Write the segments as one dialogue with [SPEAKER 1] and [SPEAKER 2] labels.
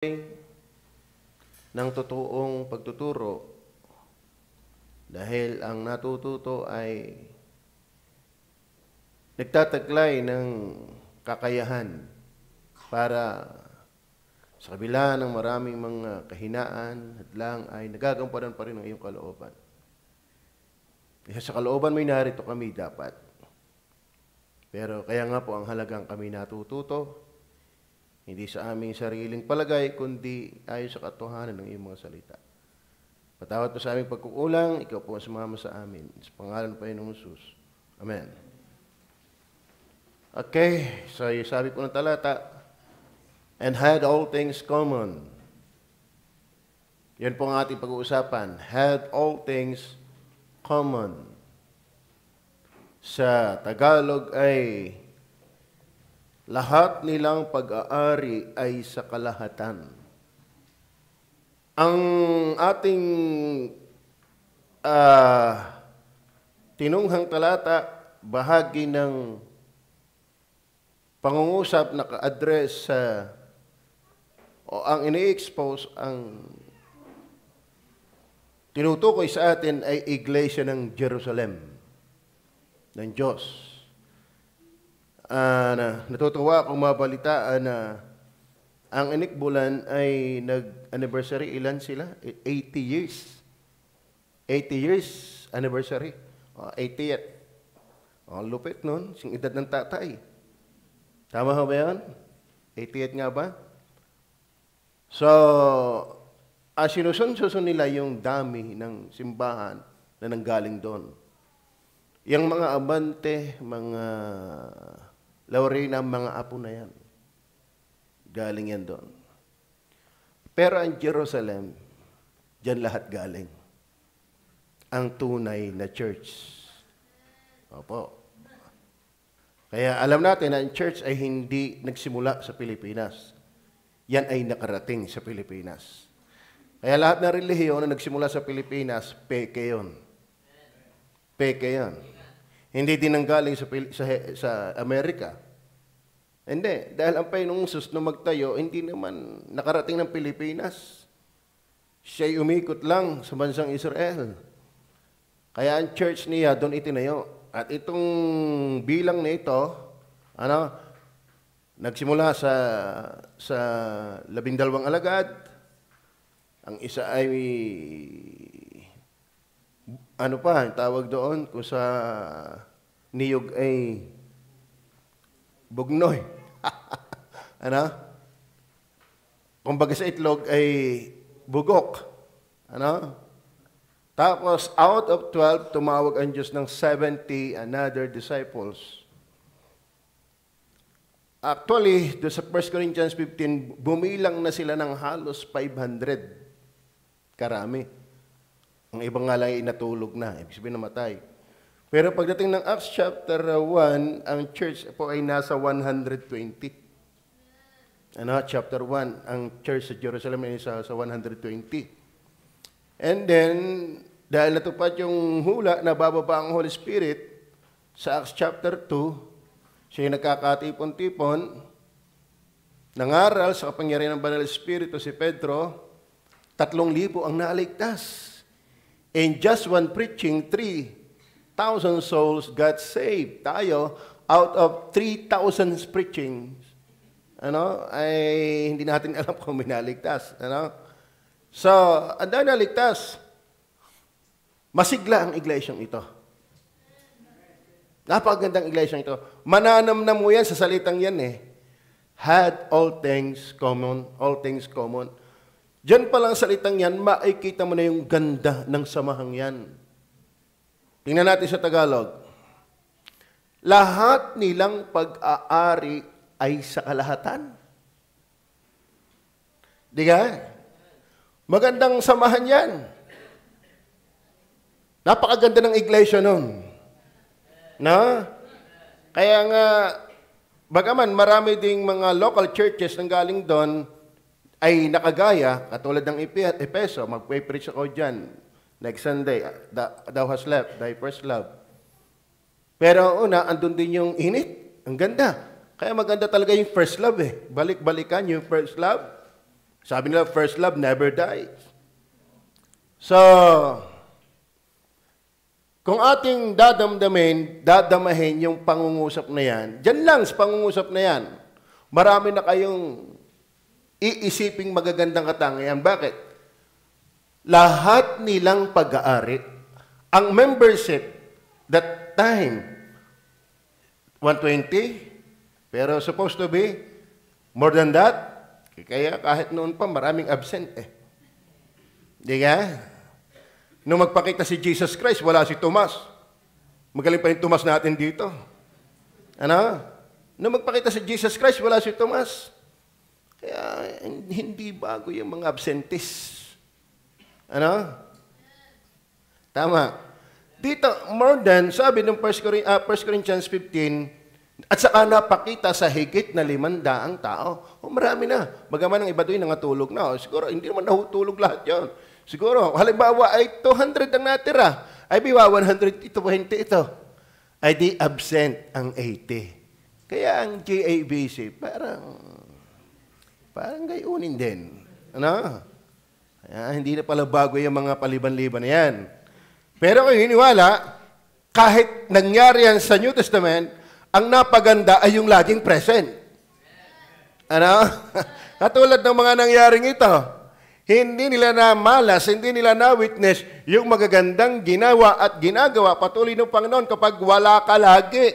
[SPEAKER 1] ng totoong pagtuturo dahil ang natututo ay nagtataglay ng kakayahan para sa kabila ng maraming mga kahinaan at lang ay nagagampanan pa rin ang iyong kalooban. Kaya sa kalooban mo'y narito kami dapat. Pero kaya nga po ang halagang kami natututo, hindi sa aming sariling palagay, kundi ayon sa katotohanan ng iyong mga salita. Patawad po sa aming pagkukulang, ikaw po ang sumama sa amin. Sa pangalan pa ng Jesus. Amen. Okay, so sabi po ng talata, and had all things common. Yan po ang ating pag-uusapan. Had all things common. Sa Tagalog ay lahat nilang pag-aari ay sa kalahatan. Ang ating tinunghang talata, bahagi ng pangungusap na ka-address sa o ang ini-expose, ang tinutukoy sa atin ay Iglesia ng Jerusalem, ng Diyos. Natutuwa akong mabalitaan na ang inikbulan ay nag-anniversary. Ilan sila? 80 years. 80 years anniversary. 80th. Lupit nun. Sing edad ng tatay. Tama ba yan? 80th nga ba? So, sinusun nila yung dami ng simbahan na nanggaling doon. Yung mga abante, mga Laurina, mga apo na yan. Galing yan doon. Pero ang Jerusalem, dyan lahat galing. Ang tunay na church. Opo. Kaya alam natin na ang church ay hindi nagsimula sa Pilipinas. Yan ay nakarating sa Pilipinas. Kaya lahat ng relihiyon na nagsimula sa Pilipinas, peke yun. Peke yan. Hindi din nanggaling sa Amerika. Hindi. Dahil ang Panginoong Jesus na magtayo, hindi naman nakarating ng Pilipinas. Siya'y umikot lang sa bansang Israel. Kaya ang church niya doon itinayo. At itong bilang na ito, nagsimula sa 12 alagad. Ang isa ay ang tawag doon kung sa niyog ay bugnoy. Kumbaga sa itlog ay bugok. Tapos out of 12, tumawag ang Diyos ng 70 another disciples. Actually, doon sa 1 Corinthians 15, bumilang na sila ng halos 500. Karami. Ang ibang nga lang ay natulog na. Ibig sabihin namatay. Pero pagdating ng Acts chapter 1, ang church po ay nasa 120. Chapter 1, ang church sa Jerusalem ay sa 120. And then, dahil natupad yung hula na bababa ang Holy Spirit, sa Acts chapter 2, siya nagkakatipon-tipon, nangaral sa kapangyarihan ng Banal Espiritu si Pedro, 3,000 ang naligtas. In just one preaching, 3,000 souls got saved. Tayo, out of 3,000 preachings, ay hindi natin alam kung may naligtas. So, ang dahil naligtas, masigla ang iglesyang ito. Napakagandang iglesyang ito. Mananamnam mo yan sa salitang yan Had all things common, all things common. Diyan pa lang salitang yan, makikita mo na yung ganda ng samahang yan. Tingnan natin sa Tagalog. Lahat nilang pag-aari ay sa kalahatan. Di ka? Magandang samahan yan. Napakaganda ng iglesia nun. Kaya nga, bagaman marami ding mga local churches nang galing doon, ay nakagaya, katulad ng Epeso, magpe-preach ako dyan. Next Sunday, thou hast left thy first love. Pero una, andun din yung init. Ang ganda. Kaya maganda talaga yung first love Balik-balikan yung first love. Sabi nila, first love never dies. So, kung ating dadamahin yung pangungusap na yan, dyan lang sa pangungusap na yan, marami na kayong iisiping magagandang katangian. Bakit? Lahat nilang pag-aari, ang membership, that time, 120, pero supposed to be more than that. Kaya kahit noon pa, maraming absent eh. Di ka? Nung magpakita si Jesus Christ, wala si Tomas. Magaling pa yung Tomas natin dito. Ano? Nung magpakita si Jesus Christ, wala si Tomas. Kaya hindi bago yung mga absentees. Ano? Tama. Dito, more than, sabi ng 1 Corinthians 15, at saka napakita sa higit na 500 tao. Marami na. Bagaman ang iba doon nangatulog na. Siguro, hindi naman nahutulog lahat yon. Siguro, halimbawa ay 200 ang natira. Ay biwa, 120 ito. Ay di absent ang 80. Kaya ang GABC, parang gayunin din. Ano? Kaya hindi na pala bago yung mga paliban-liban na yan. Pero kung hiniwala, kahit nangyari yan sa New Testament, ang napaganda ay yung laging present. Ano? Katulad ng mga nangyaring ito, hindi nila na-malas, hindi nila na-witness yung magagandang ginawa at ginagawa patuloy ng Panginoon kapag wala ka lagi.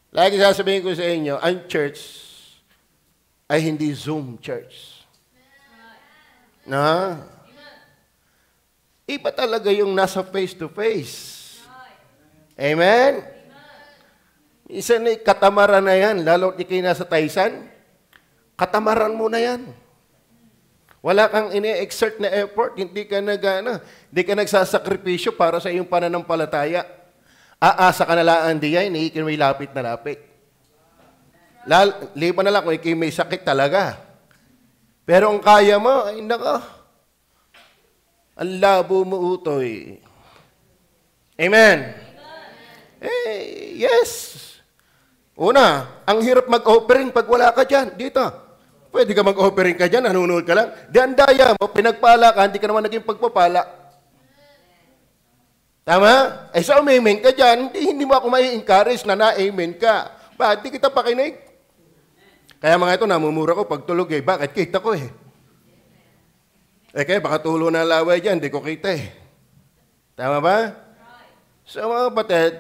[SPEAKER 1] Lagi sasabihin ko sa inyo, ang church ay hindi Zoom church. Na? Iba talaga yung nasa face-to-face. Amen? Isa na katamaran na yan, lalo di kayo nasa Taisan, katamaran mo na yan. Wala kang ini-exert na effort, hindi ka nagsasakripisyo para sa iyong pananampalataya. Aasa ka na lang diyan, hindi ka may lapit na lapit. Liban na lang kung ikaw may sakit talaga. Pero ang kaya mo, ay nako, ang labo mo utoy. Amen? Eh, yes. Una, ang hirap mag-offering pag wala ka dyan. Dito. Pwede ka mag-offering ka dyan, nanonood ka lang. Di ang daya mo, pinagpala ka, hindi ka naman naging pagpapala. Tama? Eh sa umamen ka dyan, hindi mo ako mai-encourage na na-amen ka. Bakit di kita pakinig? Kaya mga ito, namumura ko pag tulog eh. Bakit? Kita ko eh. Eh kaya baka tulo na laway dyan, di ko kita eh. Tama ba? So mga kapatid,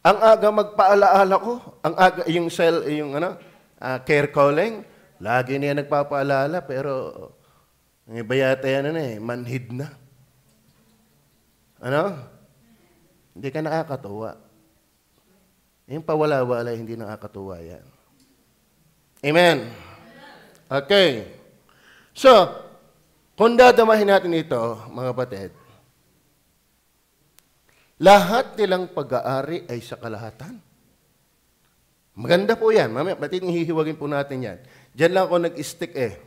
[SPEAKER 1] ang aga magpaalaala ko, ang aga yung care calling, lagi niya nagpapaalala, pero ang iba yata yan manhid na. Ano? Hindi ka nakakatuwa. Yung pawala-wala, hindi nakakatuwa yan. Amen? Okay. So, kung dadamahin natin ito, mga kapatid, lahat nilang pag-aari ay sa kalahatan. Maganda po yan. Mamaya, batin hihiwagin po natin yan. Diyan lang ako nag-stick eh.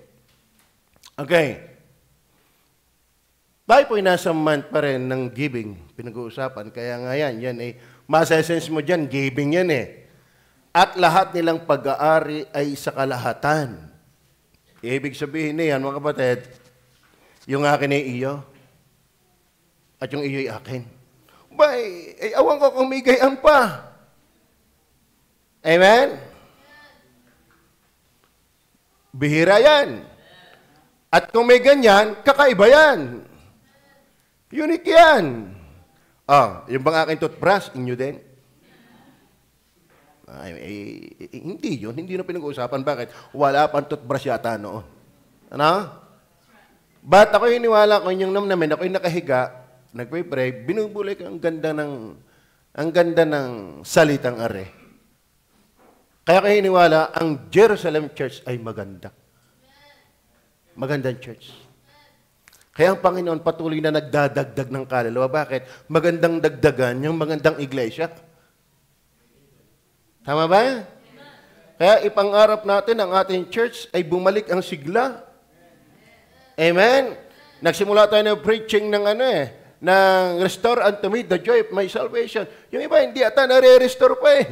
[SPEAKER 1] Okay. Tayo po ay nasa month pa rin ng giving, pinag-uusapan. Kaya nga yan eh, masasense mo dyan, giving yan eh. At lahat nilang pag-aari ay sa kalahatan. Ibig sabihin niyan, mga kapatid, yung akin ay iyo, at yung iyo ay akin. Bay, awan ko kung may gayaan pa. Amen? Bihira yan. At kung may ganyan, kakaiba yan. Unique yan. Yung bang aking toothbrush, inyo din? Hindi yun. Hindi na pinag-uusapan. Bakit? Wala pang toothbrush yata noon. Ano? Ba't ako iniwala ko yung namnamin, ako'y nakahiga, nagpray-pray, binubulay ko ang ganda ng salitang are. Kaya kayo iniwala, ang Jerusalem Church ay maganda. Magandang church. Kaya ang Panginoon patuloy na nagdadagdag ng kaluluwa. Bakit? Magandang dagdagan yung magandang iglesia. Tama ba? Kaya ipangarap natin ang ating church ay bumalik ang sigla. Amen? Nagsimula tayo ng preaching ng ng restore unto me the joy of my salvation. Yung iba, hindi ata nare-restore pa eh.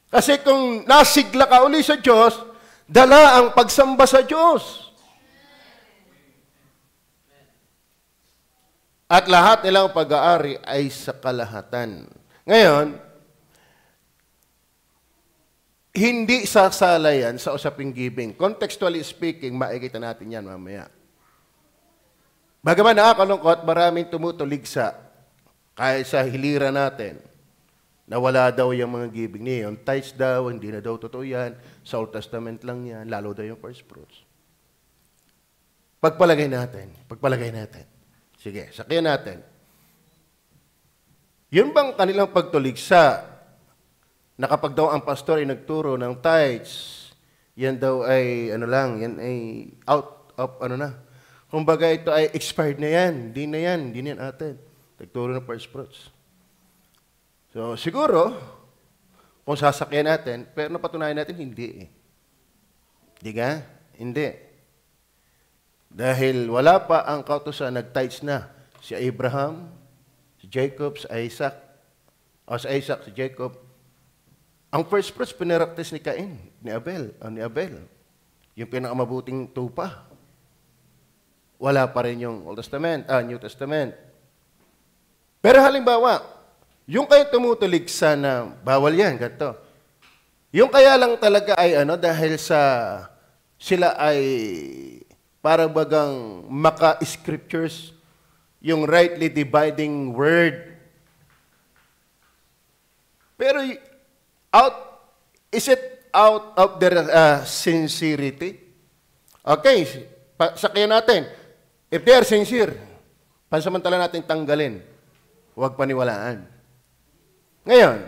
[SPEAKER 1] Kasi kung nasigla ka uli sa Diyos, Dala ang pagsamba sa Diyos. At lahat nilang pag-aari ay sa kalahatan. Ngayon, hindi sasala yan sa usaping giving. Contextually speaking, makikita natin yan mamaya. Bagaman nakakalungkot, maraming tumutuligsa kahit sa hilira natin na wala daw yung mga giving niya. Yung tithes daw, hindi na daw totoo yan. Sa Old Testament lang yan, lalo daw yung first fruits. Pagpalagay natin. Sige, sakyan natin. Yun bang kanilang pagtuligsa na kapag daw ang pastor ay nagturo ng tithes, yan daw ay, yan ay out of, kumbaga ito ay expired na yan. Hindi na yan atin. Nagturo ng first fruits. So, siguro, kung sasakyan natin, pero napatunayan natin, hindi eh. Di ka? Hindi. Dahil wala pa ang kautusan, nag-tithes na si Abraham, si Jacob, si Isaac, si Jacob. Ang first fruits, pinaraktis ni Cain, ni Abel. Yung pinakamabuting tupa. Wala pa rin yung New Testament. Pero halimbawa, yung kayo tumutuligsa na bawal yan, ganito. Yung kaya lang talaga ay dahil sila ay para bagang maka-scriptures, yung rightly dividing word. Pero is it out of their sincerity? Okay, sakyan natin. If they are sincere, pansamantala natin tanggalin. Huwag paniwalaan. Ngayon,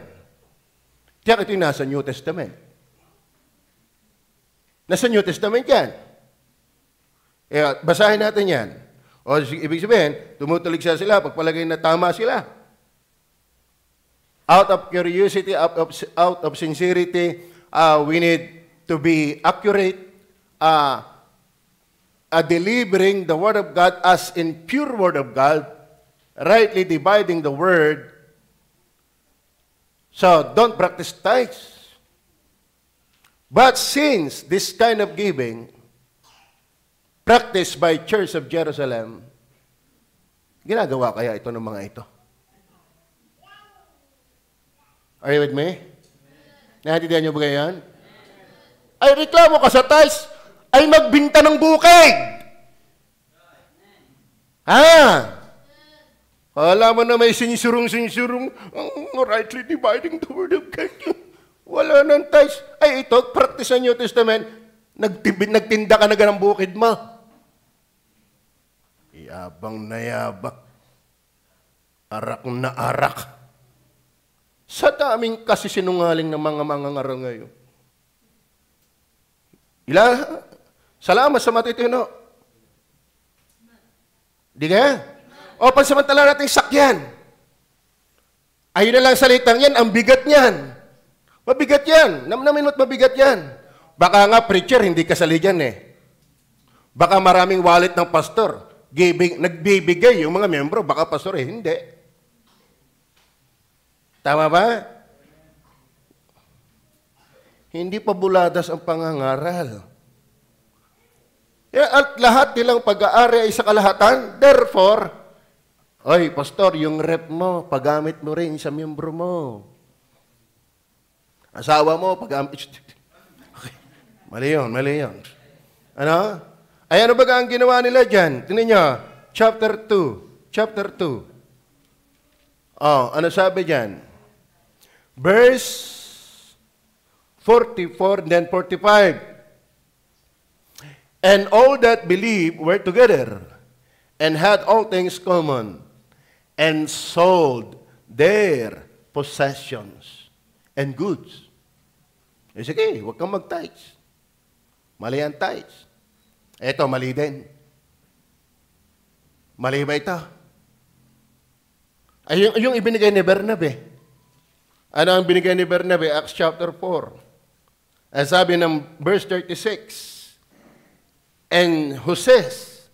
[SPEAKER 1] tiyak ito yung nasa New Testament. Nasa New Testament yan. Basahin natin yan. O ibig sabihin, tumutuligsa sila, pagpalagay na tama sila. Out of curiosity, out of sincerity, we need to be accurate, delivering the Word of God as in pure Word of God, rightly dividing the Word. So, don't practice tithes. But since this kind of giving, practiced by Church of Jerusalem, ginagawa kaya ito ng mga ito? Are you with me? Naintindihan niyo ba yan? Ay, reklamo ka sa tithes, ay magbinta ng bukid. Alam mo na may sinsurong, rightly dividing the Word of God. Wala nang tithes. Ay, ito, practice sa New Testament, nagtinda ka na ng bukid mo. Yabang na yabang. Arak na arak. Sa daming kasi sinungaling ng mga mangangaral ngayon. Salamat sa matitino. Di ka? O pansamantala natin sakyan. Ayun na lang salitang yan, ang bigat niyan. Mabigat yan. Naminot mabigat yan. Baka nga preacher, hindi kasali dyan eh. Baka maraming wallet ng pastor. Nagbibigay yung mga membro, baka pastor eh, hindi. Tama ba? Hindi pa buladas ang pangangaral. At lahat nilang pag-aari ay sa kalahatan. Therefore, oy, pastor, yung rep mo, paggamit mo rin sa miyembro mo. Asawa mo, paggamit. Okay. Mali yun. Ano? Ay, ano ba ang ginawa nila dyan? Tingnan nyo, chapter 2. Oh, ano sabi dyan? Verse 44 and then 45. And all that believed were together and had all things common and sold their possessions and goods. Sige, huwag kang mag-tithes. Mali ang tithes. Eto, mali din. Mali ba ito? Ay, yung ibinigay ni Bernabe. Ano ang binigay ni Bernabe? Acts chapter 4. Ang sabi ng verse 36. And Joses,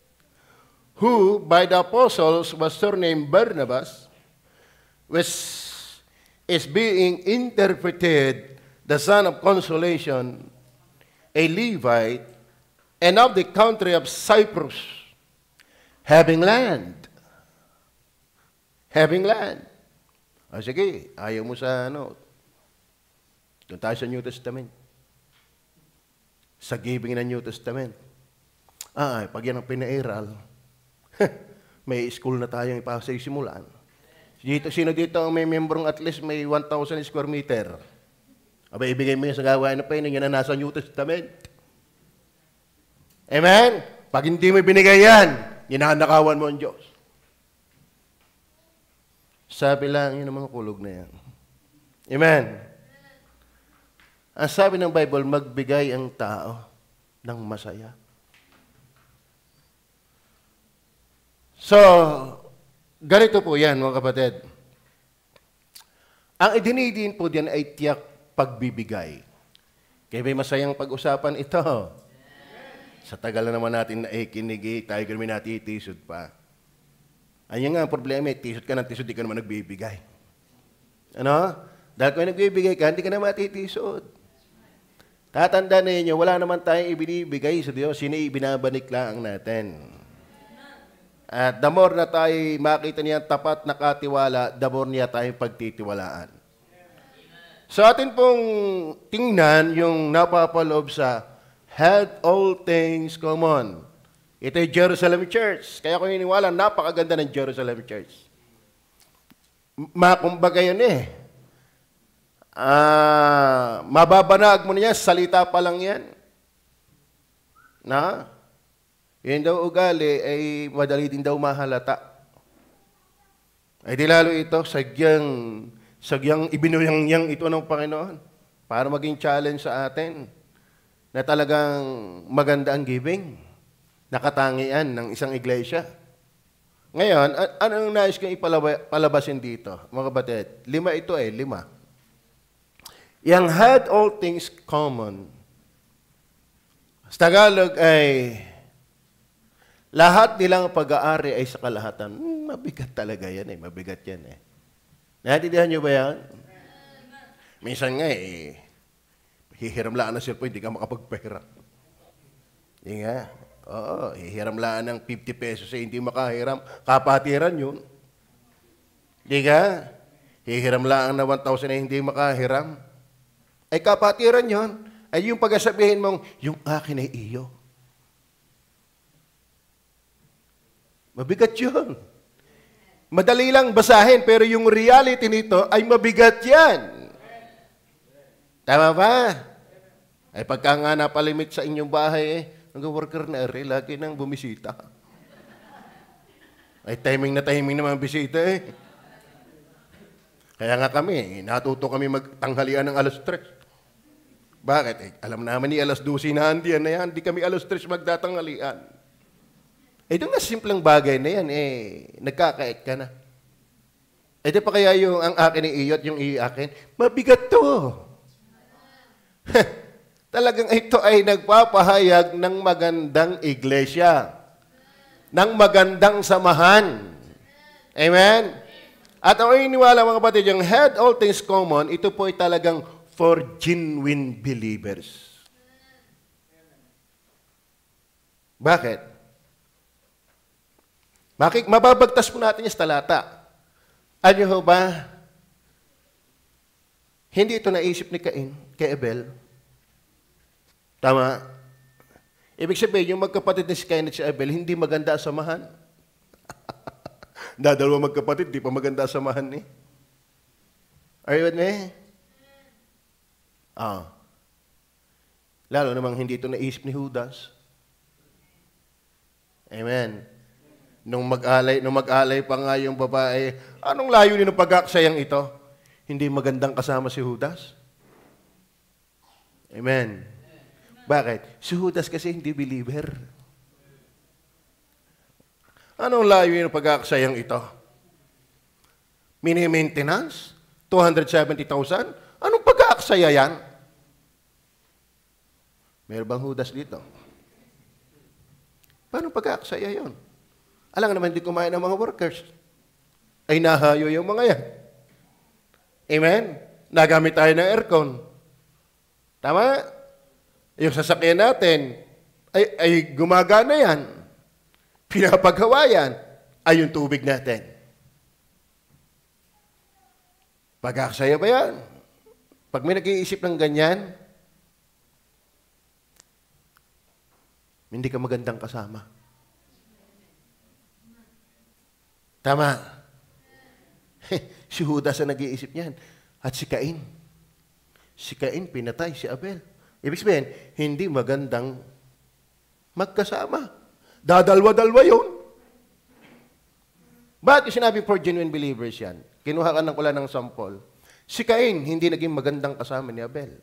[SPEAKER 1] who by the apostles was surnamed Barnabas, which is being interpreted the son of consolation, a Levite, and of the country of Cyprus, having land. Having land. O sige, ayaw mo sa doon tayo sa New Testament. Sa giving ng New Testament. Pag yan ang pinairal, may school na tayong ipasisimulan. Sino dito ang may membrong at least may 1,000 square meter? Aba, ibigay mo yan sa gawain na painin, yan na nasa New Testament. Amen? Pag hindi mo binigay yan, ginanakawan mo ang Diyos. Sabi lang, yun ang mga kulog na yan. Amen? Ang sabi ng Bible, magbigay ang tao ng masaya. So, ganito po yan, mga kapatid. Ang idinidin po diyan ay tiyak pagbibigay. Kaya may masayang pag-usapan ito. Sa tagal na naman natin na ikinig, tayo kami natitisod pa. Ayun nga ang problema, tisod ka ng tisod, di ka naman nagbibigay. Ano? Dahil kung nagbibigay ka, hindi ka na matitisod. Tatanda na ninyo, wala naman tayong ibinibigay sa Diyos, ibinabanik lang natin. At the more na tayo makita niya tapat na katiwala, the more niya tayong pagtitiwalaan. Sa atin pong tingnan yung napapaloob sa had all things common. Ito ay Jerusalem Church. Kaya ko iniwala, napakaganda ng Jerusalem Church. Kumbaga yun mababanag mo niya, salita pa lang yan. Yun daw ugali ay madali din daw mahalata. Ay di lalo ito, sagyang ibinuyang ito ng Panginoon para maging challenge sa atin na talagang maganda ang giving, nakatangian ng isang iglesia. Ngayon, anong nais kong ipalabasin dito, mga kapatid? 5 ito 5. Yang had all things common. Sa Tagalog ay lahat nilang pag-aari ay sa kalahatan. Mabigat talaga yan mabigat yan Naintindihan niyo ba yan? Minsan nga hihiram lang ng cellphone, hindi ka makapagpera. Hindi nga. Oo, hihiram lang ng 50 pesos hindi makahiram. Kapatiran yun. Hindi ka? Hihiram lang ng 1,000 hindi makahiram. Ay kapatiran yun. Ay yung pagsasabihin mong, yung akin ay iyo. Mabigat yun. Madali lang basahin, pero yung reality nito ay mabigat yan. Tama ba? Ay pagka nga napalimit sa inyong bahay, nag-worker na lagi nang bumisita. Ay timing naman bisita Kaya nga kami, natuto kami magtanghalian ng alas 3. Bakit? Alam naman ni alas 12 na andiyan na yan, di kami alas 3 magdatanghalian. Ito nga simpleng bagay na yan, nagkakait ka na. Di pa kaya yung ang akin ni iyo at yung i-akin? Mabigat to. Talagang ito ay nagpapahayag ng magandang iglesia, ng magandang samahan. Amen? At ako iniwala mga kapatid, yung had all things common, ito po ay talagang for genuine believers. Bakit? Mababagtas po natin yung talata. Ano ba? Hindi ito naisip ni Cain, kay Abel. Tama? Ibig sabihin, yung magkapatid ni si Cain at si Abel, hindi maganda samahan. Dadalawa magkapatid, di pa maganda samahan Are you with me? Lalo namang hindi ito naisip ni Judas. Amen. Nung mag-alay pa nga yung babae, anong layunin ng pag-aaksayang ito? Hindi magandang kasama si Judas? Amen. Bakit? Si Judas kasi hindi believer. Anong layunin ng pag-aaksayang ito? Mini-maintenance? 270,000? Anong pag-aaksaya yan? Meron bang Judas dito? Paano pag-aaksaya yun? Alam nga naman, hindi kumain ng mga workers. Ay nahayo yung mga yan. Amen? Nagamit tayo ng aircon. Tama? Yung sasakyan natin, ay gumagana yan. Pinapagawa yan. Ay yung tubig natin. Pag-aksaya ba yan? Pag may nag-iisip ng ganyan, hindi ka magandang kasama. Tama. Si Judas ang nag-iisip niyan. At si Cain. Si Cain pinatay si Abel. Ibig sabihin, hindi magandang magkasama. Dadalwa-dalwa yun. Bakit yung sinabi for genuine believers yan? Kinuha ka ng ng sample. Si Cain, hindi naging magandang kasama ni Abel.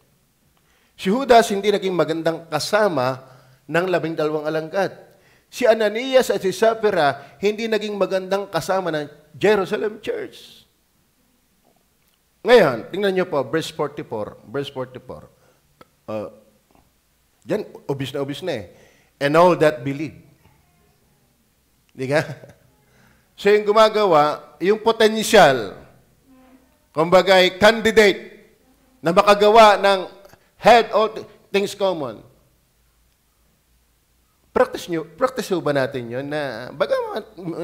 [SPEAKER 1] Si Judas, hindi naging magandang kasama ng 12 alangkad. Si Ananias at si Sapphira, hindi naging magandang kasama ng Jerusalem Church. Ngayon, tingnan niyo po, verse 44. Verse 44. Yan, obvious na eh. And all that believe. Di ka? So yung gumagawa, yung potential, kumbagay, candidate na makagawa ng head all things common. Practice ba natin yun na baga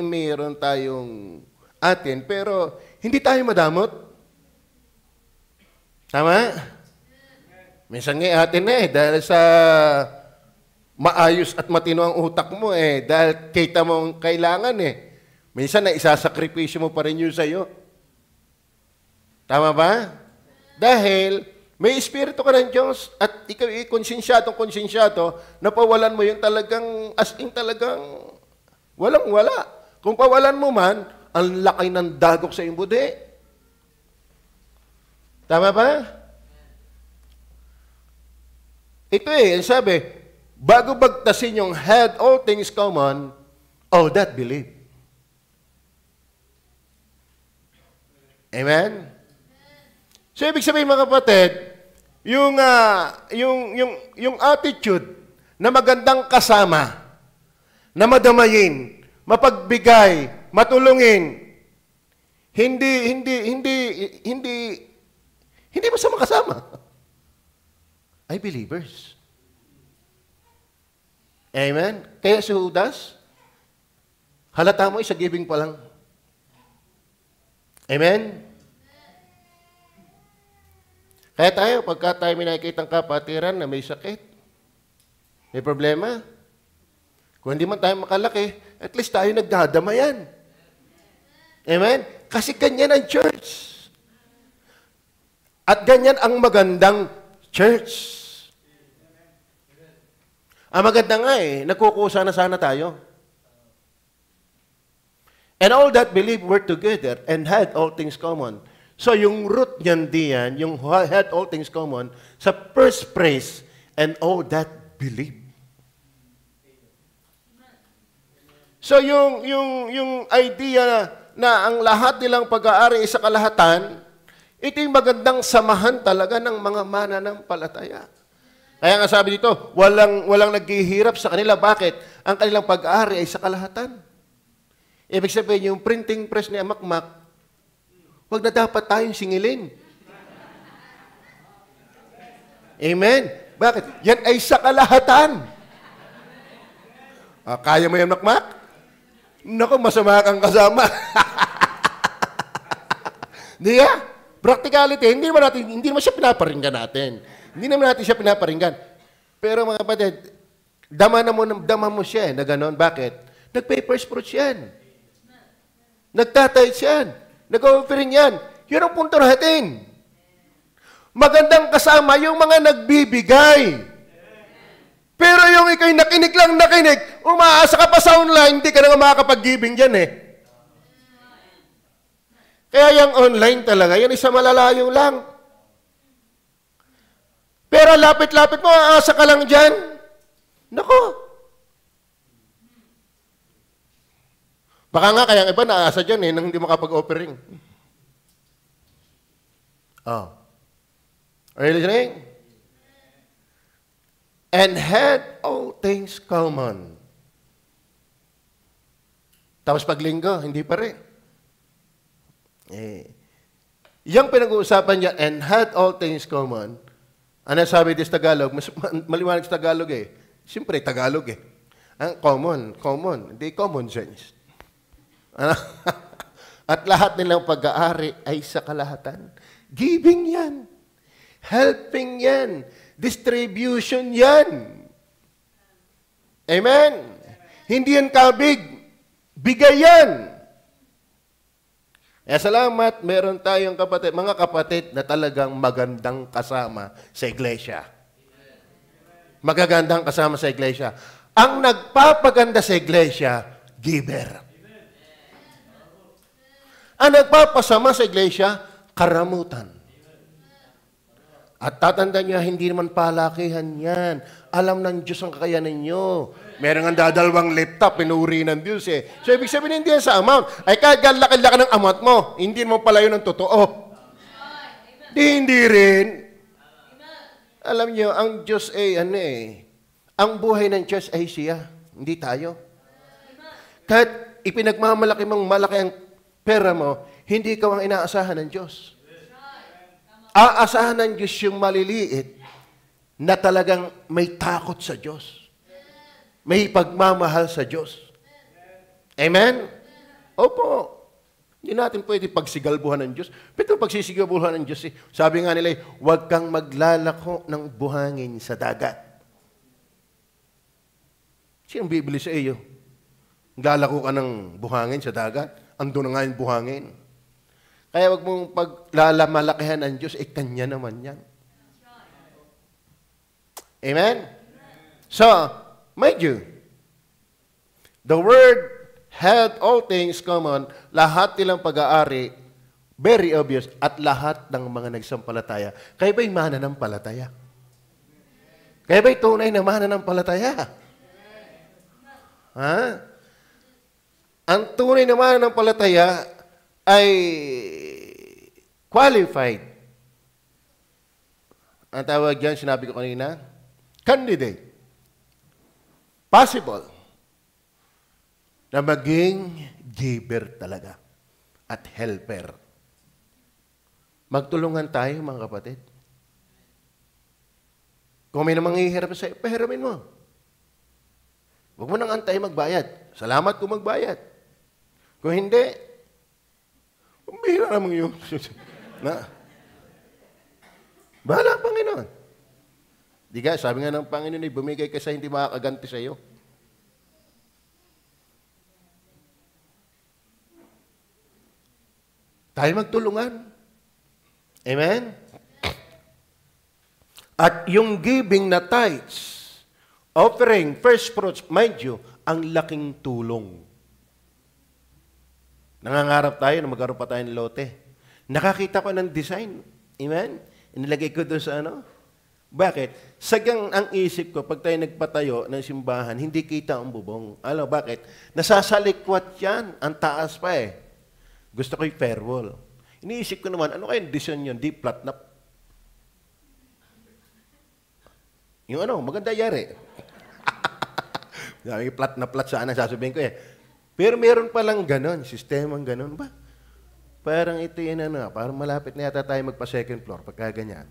[SPEAKER 1] mayroon tayong atin, pero hindi tayo madamot? Tama? Minsan nga atin na eh, dahil sa maayos at matino ang utak mo eh, dahil kita mong kailangan eh. Minsan na isasakripisyo mo pa rin yun sa'yo. Tama ba? Dahil may espiritu ka ng Diyos at ikaw konsensyado na pawalan mo yung talagang, as in talagang walang-wala. Kung pawalan mo man, ang laki ng dagok sa iyong budi. Tama ba? Ito ang sabi, bago bagtasin yung had all things common, all that believe. Amen? So, ibig sabihin mga kapatid, yung attitude na magandang kasama, na madamayin, mapagbigay, matulungin, hindi masama kasama. Ay believers. Amen? Kaya si Judas, halata mo sa giving pa lang. Amen? Kaya tayo, pagka tayo may nakikita ang kapatiran na may sakit, may problema, kung hindi man tayo makalaki, at least tayo nagdadamayan. Amen? Kasi ganyan ang church. At ganyan ang magandang church. Ang maganda nga nagkukusa na sana tayo. And all that believe were together and had all things common. So yung root niyan diyan, yung had all things common, sa first phrase, and all that believe. So yung idea na ang lahat nilang pag-aari sa kalahatan, ito yung magandang samahan talaga ng mga mananampalataya. Kaya nga sabi dito, walang naghihirap sa kanila. Bakit? Ang kanilang pag-aari ay sa kalahatan. Ibig sabihin, yung printing press ni Amakmak, wag na dapat tayong singilin. Amen? Bakit? Yan ay sa kalahatan. Kaya mo yan, Makmak? Naku, masama kang kasama. Di ba? Practicality, hindi naman siya pinaparinggan natin. Hindi naman natin siya pinaparinggan. Pero mga kapatid, dama mo siya na gano'n. Bakit? Nag-papers fruits yan. Nagtatayt yan. Nag-offering yan. Yun ang punto natin. Magandang kasama yung mga nagbibigay. Pero yung ikaw'y nakinig, umaasa ka pa sa online, hindi ka na makakapag-giving dyan eh. Kaya yung online talaga, yan isa malalayo lang. Pero lapit-lapit mo, aasa ka lang dyan. Nako. Baka nga kaya iba naasa dyan nang hindi makapag-offering. Oh. Are you listening? And had all things common. Tapos paglinggo, hindi pa rin. Yung pinag-uusapan niya, and had all things common, Ano sabi this Tagalog? Mas maliwanag sa Tagalog eh. Siyempre, Tagalog eh. Ang common. Hindi common sense. Ano? At lahat nilang pag-aari ay sa kalahatan. Giving yan. Helping yan. Distribution yan. Amen? Hindi yan kabig. Bigay yan. Salamat, meron tayong kapatid, mga kapatid na talagang magandang kasama sa iglesia. Magagandang kasama sa iglesia. Ang nagpapaganda sa iglesia, giver. Ang nagpapasama sa iglesia, karamutan. At tatandaan niyo, hindi naman palakihan yan. Alam ng Diyos ang kakayanan ninyo. Meron nga dadalawang laptop, pinuri ng Diyos eh. So, ibig sabihin, hindi yan sa amount. Ay, kahit laki-laki ng amount mo, hindi mo pala yun ang totoo. Hindi rin. Alam niyo, ang Diyos ay, ang buhay ng Diyos ay siya. Hindi tayo. Kahit ipinagmamalaki mong malaki ang pera mo, hindi ikaw ang inaasahan ng Diyos. Aasahan ng Diyos yung maliliit na talagang may takot sa Diyos. May pagmamahal sa Diyos. Amen? Opo. Hindi natin pwede pagsigalbuhan ng Diyos. Pero pagsisigalbuhan ng Diyos, sabi nga nila, huwag kang maglalako ng buhangin sa dagat. Sinong bibili sa iyo? Maglalako ka ng buhangin sa dagat? Ando na nga yung buhangin. Kaya huwag mong paglalamalakihan ng Diyos, kanya naman yan. Amen? So, mind you, the word had all things common, lahat nilang pag-aari, very obvious, at lahat ng mga nagsampalataya. Kaya ba'y mananampalataya? Kaya ba'y tunay na mananampalataya? Ha? Ang tunay na mananampalataya ay qualified. Ang tawag dyan, sinabi ko kanina, candidate. Possible na maging giver talaga at helper. Magtulungan tayo, mga kapatid. Kung may namang sa iyo, pahiramin mo. Huwag mo nang antay magbayad. Salamat kung magbayad. Kung hindi, bihira naman yun. Bahala ang Panginoon. Di ka, sabi nga ng Panginoon, bumigay ka sa hindi makakaganti sa iyo. Tayo magtulungan. Amen? At yung giving na tithes, offering, first fruits, mind you, ang laking tulong. Nangangarap tayo na magkaroon pa tayo ng lote. Nakakita ko ng design. Amen? Inilagay ko doon sa Bakit? Sagang ang isip ko, pag tayo nagpatayo ng simbahan, hindi kita ang bubong. Alam, bakit? Nasasalikwat yan. Ang taas pa eh. Gusto ko yung fair wall. Iniisip ko naman, ano kaya yung design yun? Di flat na. Yung maganda yari. Flat na flat sana, sasabihin ko eh. Pero meron palang ganon, sistemang ganon ba? Parang ito yan parang malapit na yata tayo magpa-second floor pagka ganyan.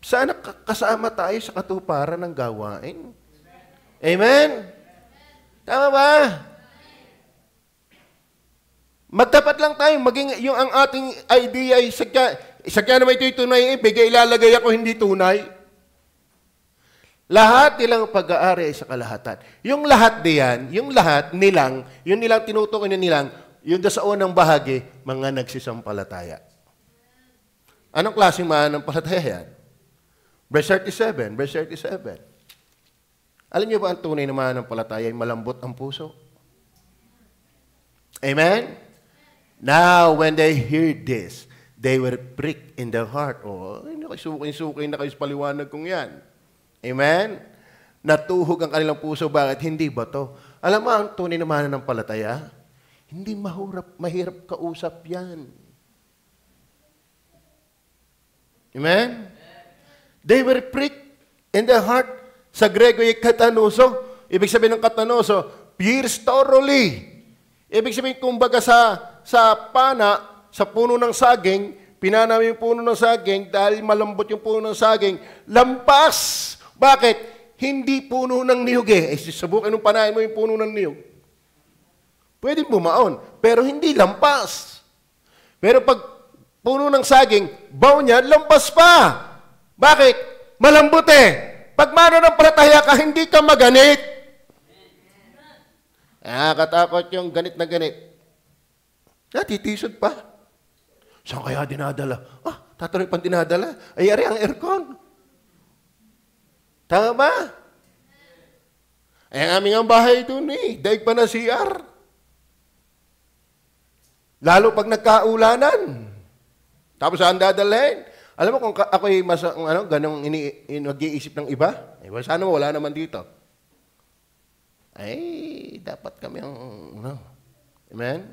[SPEAKER 1] Sana kasama tayo sa katuparan ng gawain. Amen? Tama ba? Magtapat lang tayo, maging yung ang ating idea ay sakya naman ito'y tunay, bigay ilalagay ako hindi tunay. Lahat nilang pag-aari ay sa kalahatan. Yung lahat diyan, yung lahat nilang, yung nilang tinutukoy nilang, yung sa unang bahagi, mga nagsisampalataya. Anong klaseng mananampalataya yan? Verse 37, verse 37. Alam niyo ba ang tunay na mananampalataya ay malambot ang puso? Amen? Now, when they hear this, they were pricked in their heart. Nakisukin-sukin na kayo sa paliwanag kong yan. Amen? Natuhog ang kanilang puso. Bakit? Hindi ba to? Alam mo, ang tunay na mananampalataya, hindi mahirap kausap yan. Amen? They were pricked in their heart. Sa Grego, yung katanoso. Ibig sabihin ng katanoso, pierced thoroughly. Ibig sabihin, kumbaga sa pana, sa puno ng saging, pinanaw yung puno ng saging, dahil malambot yung puno ng saging, lampas. Bakit? Hindi puno ng niyog eh. Subukan nung panahin mo yung puno ng niyog. Pwede bumaon, pero hindi lampas. Pero pag puno ng saging, baw niya, lampas pa. Bakit? Malambot eh. Pag mananampalataya ka, hindi ka maganit. Katakot yung ganit na ganit. Titisod pa. Saan kaya dinadala? Tatuloy pang dinadala. Ay, ari ang aircon. Tama ba? Ay, ang aming ang bahay doon eh. Daig pa na CR. Lalo pag nagkaulanan. Tapos saan dadalhin? Alam mo kung ako'y ganong nag-iisip ng iba? Sana wala naman dito. Ay, dapat kami ang, Amen?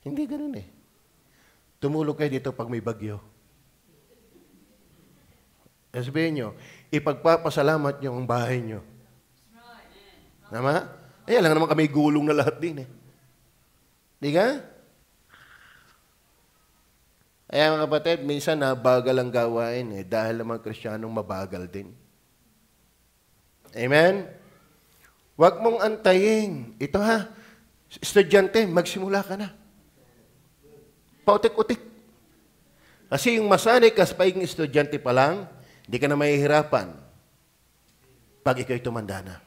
[SPEAKER 1] Hindi ganun eh. Tumulog kayo dito pag may bagyo. Sabihin nyo, ipagpapasalamat nyo ang bahay nyo. Tama? Lang naman kami gulong na lahat din eh. Di ka? Mga kapatid, minsan nabagal ang gawain dahil naman Kristiyanong mabagal din. Amen? Huwag mong antayin. Ito estudyante, magsimula ka na. Pautik-utik. Kasi yung masanay ka sa pagiging estudyante pa lang, hindi ka na mahihirapan pag ikaw'y tumanda na.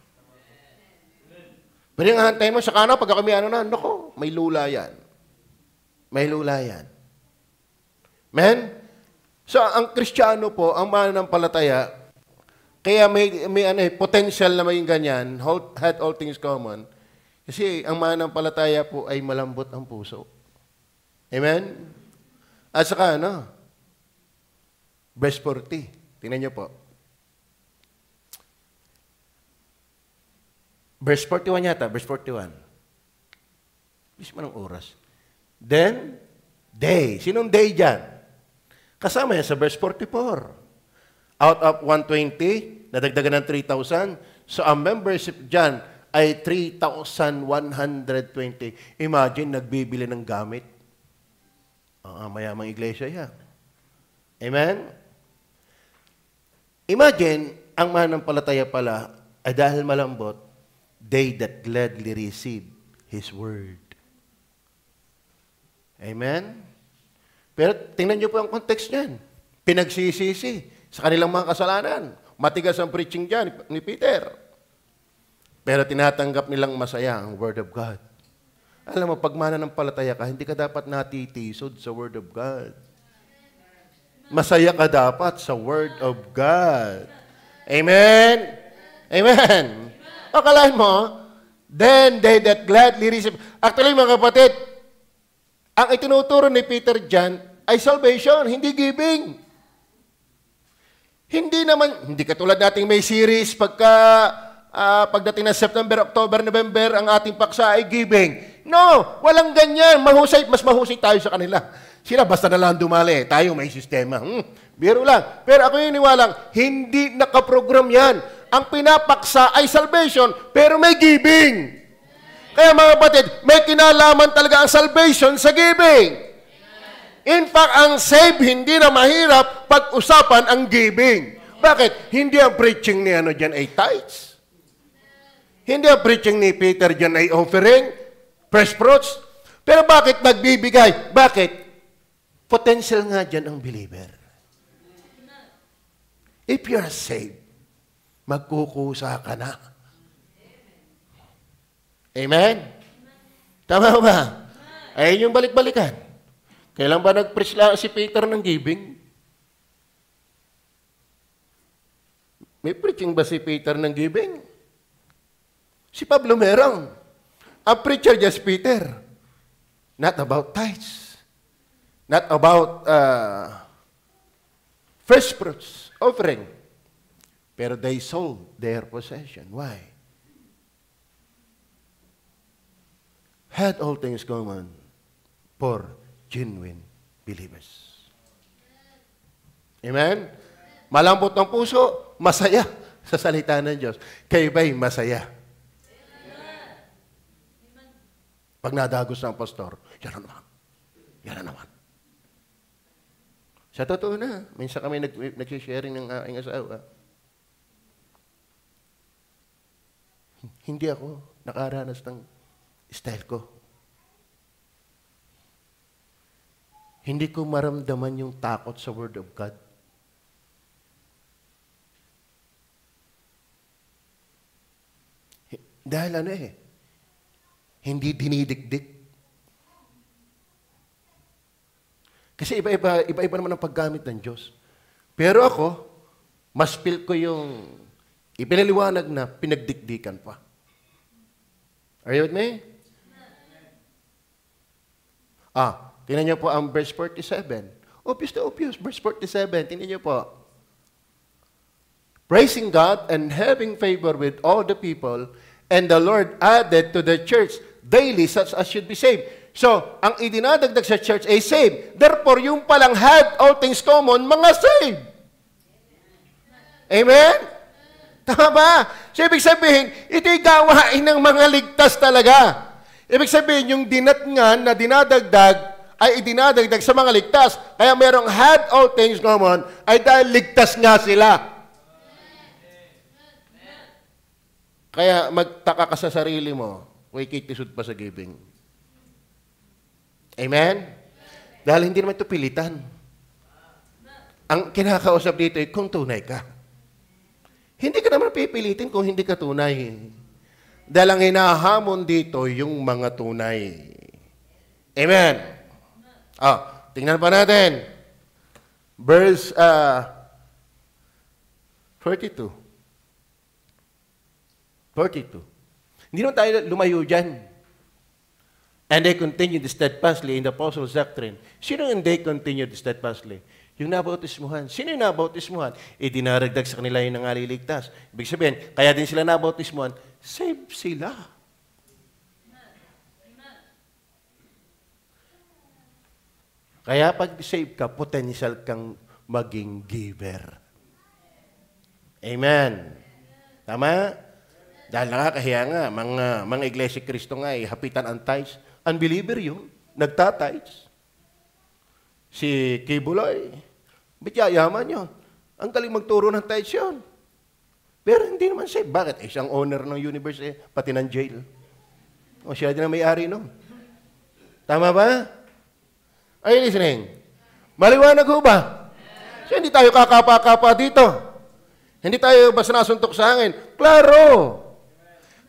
[SPEAKER 1] Pero yung antayin mo sa kana, pag ako may naku, may lula yan. May lula yan. Amen? So, ang Kristiyano po, ang mananampalataya, kaya may potential na maging ganyan, had all things common, kasi ang mananampalataya po ay malambot ang puso. Amen? At saka, verse 40. Tingnan niyo po. Verse 41 yata, verse 41. Mismo ng oras. Then, day. Sinong day dyan? Kasama yan sa verse 44. Out of 120, nadagdagan ng 3,000. So, ang membership dyan ay 3,120. Imagine, nagbibili ng gamit. Mayamang iglesia yan. Amen? Imagine, ang mananampalataya pala ay dahil malambot, they that gladly receive His word. Amen? Pero tingnan niyo po ang context niyan. Pinagsisisi sa kanilang mga kasalanan. Matigas ang preaching dyan ni Peter. Pero tinatanggap nilang masaya ang Word of God. Alam mo, pag mananampalataya ka, hindi ka dapat natitisod sa Word of God. Masaya ka dapat sa Word of God. Amen? Amen? Akalain mo, then they that gladly receive. Actually, mga kapatid, ang itinuturo ni Peter dyan ay salvation, hindi giving. Hindi katulad nating may series pagdating ng September, October, November, ang ating paksa ay giving. No, walang ganyan. Mas mahusay tayo sa kanila. Sila basta na lang dumali. Tayo may sistema. Biro lang. Pero ako yung niwalang, hindi nakaprogram yan. Ang pinapaksa ay salvation, pero may giving. Kaya mga kapatid, may kinalaman talaga ang salvation sa giving. In fact, ang save, hindi na mahirap pag-usapan ang giving. Bakit? Hindi ang preaching ni dyan ay tithes. Hindi ang preaching ni Peter dyan ay offering, fresh fruits. Pero bakit nagbibigay? Bakit? Potential nga dyan ang believer. If you are saved, magkukusa ka na. Amen? Tama ba? Ayun yung balik-balikan. Kailan ba nag-preach lang si Peter ng giving? May preaching ba si Peter ng giving? Si Pablo merong. Ang preacher just Peter. Not about tithes. Not about first fruits, offering. Pero they sold their possession. Why? Had all things common for genuine believers. Amen? Malambot ng puso, masaya sa salita ng Diyos. Kayo ba'y masaya? Pag nadagos ng pastor, yan na naman. Yan na naman. Sa totoo na, minsan kami nagsisharing ng aking asawa. Hindi ako nakaranas ng style ko. Hindi ko maramdaman yung takot sa Word of God. Dahil hindi dinidikdik. Kasi iba-iba naman ang paggamit ng Diyos. Pero ako, mas feel ko yung ipinaliwanag na pinagdikdikan pa. Are you with me? Tingnan niyo po ang verse 47. Obvious to obvious, verse 47. Tingnan niyo po. Praising God and having favor with all the people, and the Lord added to the church daily such as should be saved. So, ang idinadagdag sa church ay saved. Therefore, yung palang had all things common, mga saved. Amen? Tama ba? So, ibig sabihin, ito'y gawain ng mga ligtas talaga. Ibig sabihin, yung dinatngan na dinadagdag ay idinadagdag sa mga ligtas. Kaya merong had all things common ay dahil ligtas nga sila. Kaya magtaka ka sa sarili mo, huwag kitisod pa sa giving. Amen? Dahil hindi naman ito pilitan. Ang kinakausap dito ay kung tunay ka. Hindi ka naman pipilitin kung hindi ka tunay. Dahil ang hinahamon dito yung mga tunay. Amen? Tingnan pa natin. Verse 42. Hindi naman tayo lumayo dyan. And they continued steadfastly in the apostles' doctrine. Sino yung they continued steadfastly? Yung nabautismuhan. Sino yung nabautismuhan? Dinaragdag sa kanila yung nangaliligtas. Ibig sabihin, kaya din sila nabautismuhan, save sila. Kaya pag save ka, potential kang maging giver. Amen. Tama? Dahil nakakahiya nga, mga Iglesia Cristo nga, hapitan ang tithes. Unbeliever yun, nagtatites. Si Kibuloy, bityayaman yun. Ang galing magturo ng tithes yun. Pero hindi naman siya. Bakit? Siyang owner ng universe, pati ng jail. Siya din ang may-ari nun. Tama ba? Are you listening? Maliwanag ho ba? So, hindi tayo kakapa-kapa dito. Hindi tayo basta nasuntok sa hangin. Klaro!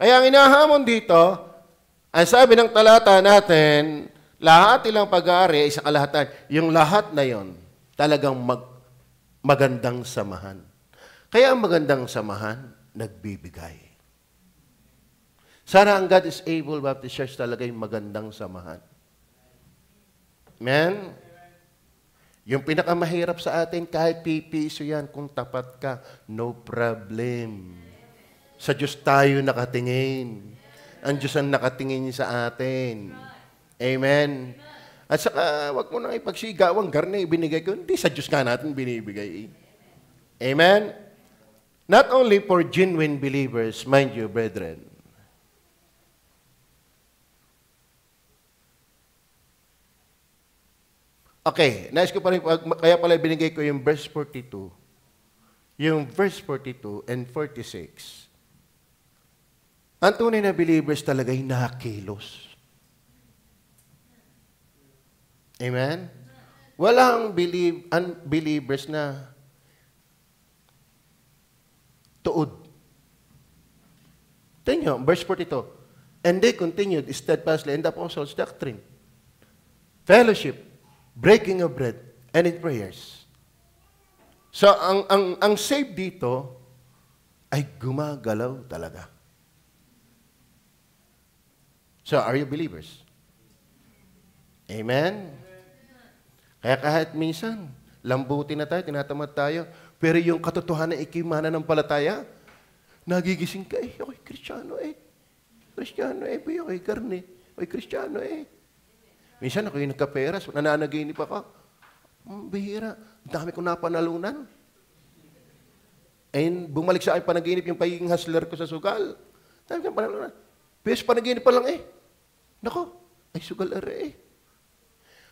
[SPEAKER 1] Kaya ang inahamon dito, ang sabi ng talata natin, lahat ilang pag-aari ay sa kalahatan. Yung lahat na yon, talagang magandang samahan. Kaya ang magandang samahan, nagbibigay. Sana ang God is Able Baptist Church talaga yung magandang samahan. Amen? Yung pinakamahirap sa atin, kahit pipiso yan, kung tapat ka, no problem. Sa Diyos tayo nakatingin. Ang Diyos ang nakatingin sa atin. Amen? At saka, wag mo nang ipagsigawang garne, ibinigay ko. Hindi, sa Diyos ka natin binibigay. Amen? Not only for genuine believers, mind you, brethren. Okay, nais ko pa rin, kaya pala binigay ko yung verse 42. Yung verse 42 and 46. Ang tunay na believers talaga'y nakakilos. Amen? Walang unbelievers na tuod. Tingnan nyo, verse 42. And they continued steadfastly in the apostles' doctrine, fellowship, breaking of bread, and in prayers. So, ang save dito ay gumagalaw talaga. So, are you believers? Amen? Kaya kahit minsan, lambutin na tayo, tinatamad tayo, pero yung katotohanan na ikimana ng palataya, nagigising ka, ako'y Kristiyano Kristiyano ako'y karne, ako'y Kristiyano Minsan ako'y nagkaperas, nananaginip ako. Bihira, dami ko napanalunan. And bumalik sa akin panaginip yung pagiging hustler ko sa sugal. Dami ko panalunan. Pero panaginip pa lang Nako, ay sugal are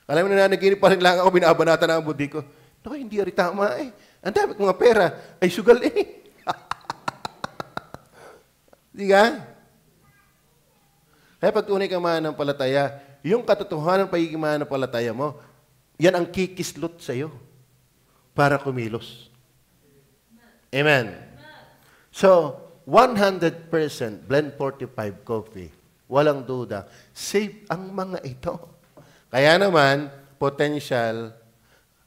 [SPEAKER 1] Alam mo, nananaginip pa rin lang ako, binabanata na ang budi ko. Naku, hindi rin tama eh. Ang dami kong mga pera, ay sugal eh. Di ka? Kaya pag tunay ka mananampalataya, yung katotohanan pagiging mananampalataya mo, yan ang kikislot sa'yo para kumilos. Amen. So, 100% Blend 45 coffee, walang duda, safe ang mga ito. Kaya naman, potential,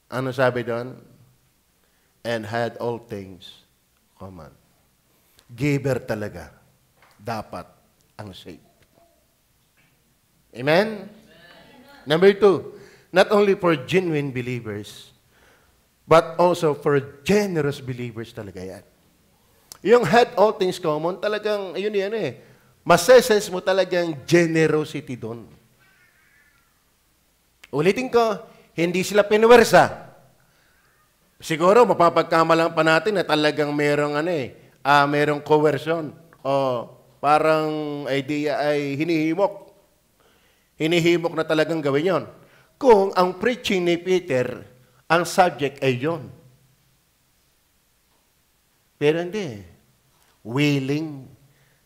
[SPEAKER 1] ano sabi doon? And had all things common. Giver talaga. Dapat ang safe. Amen? Number 2, not only for genuine believers, but also for generous believers talaga yan. Yung had all things common, talagang, ayun yan eh, masesense mo talagang generosity doon. Ulitin ko, hindi sila pinuwersa. Siguro, mapapagkamalan pa natin na talagang merong, merong coercion. O parang idea ay hinihimok. Hinihimok na talagang gawin yon. Kung ang preaching ni Peter, ang subject ay yon. Pero hindi. Willing.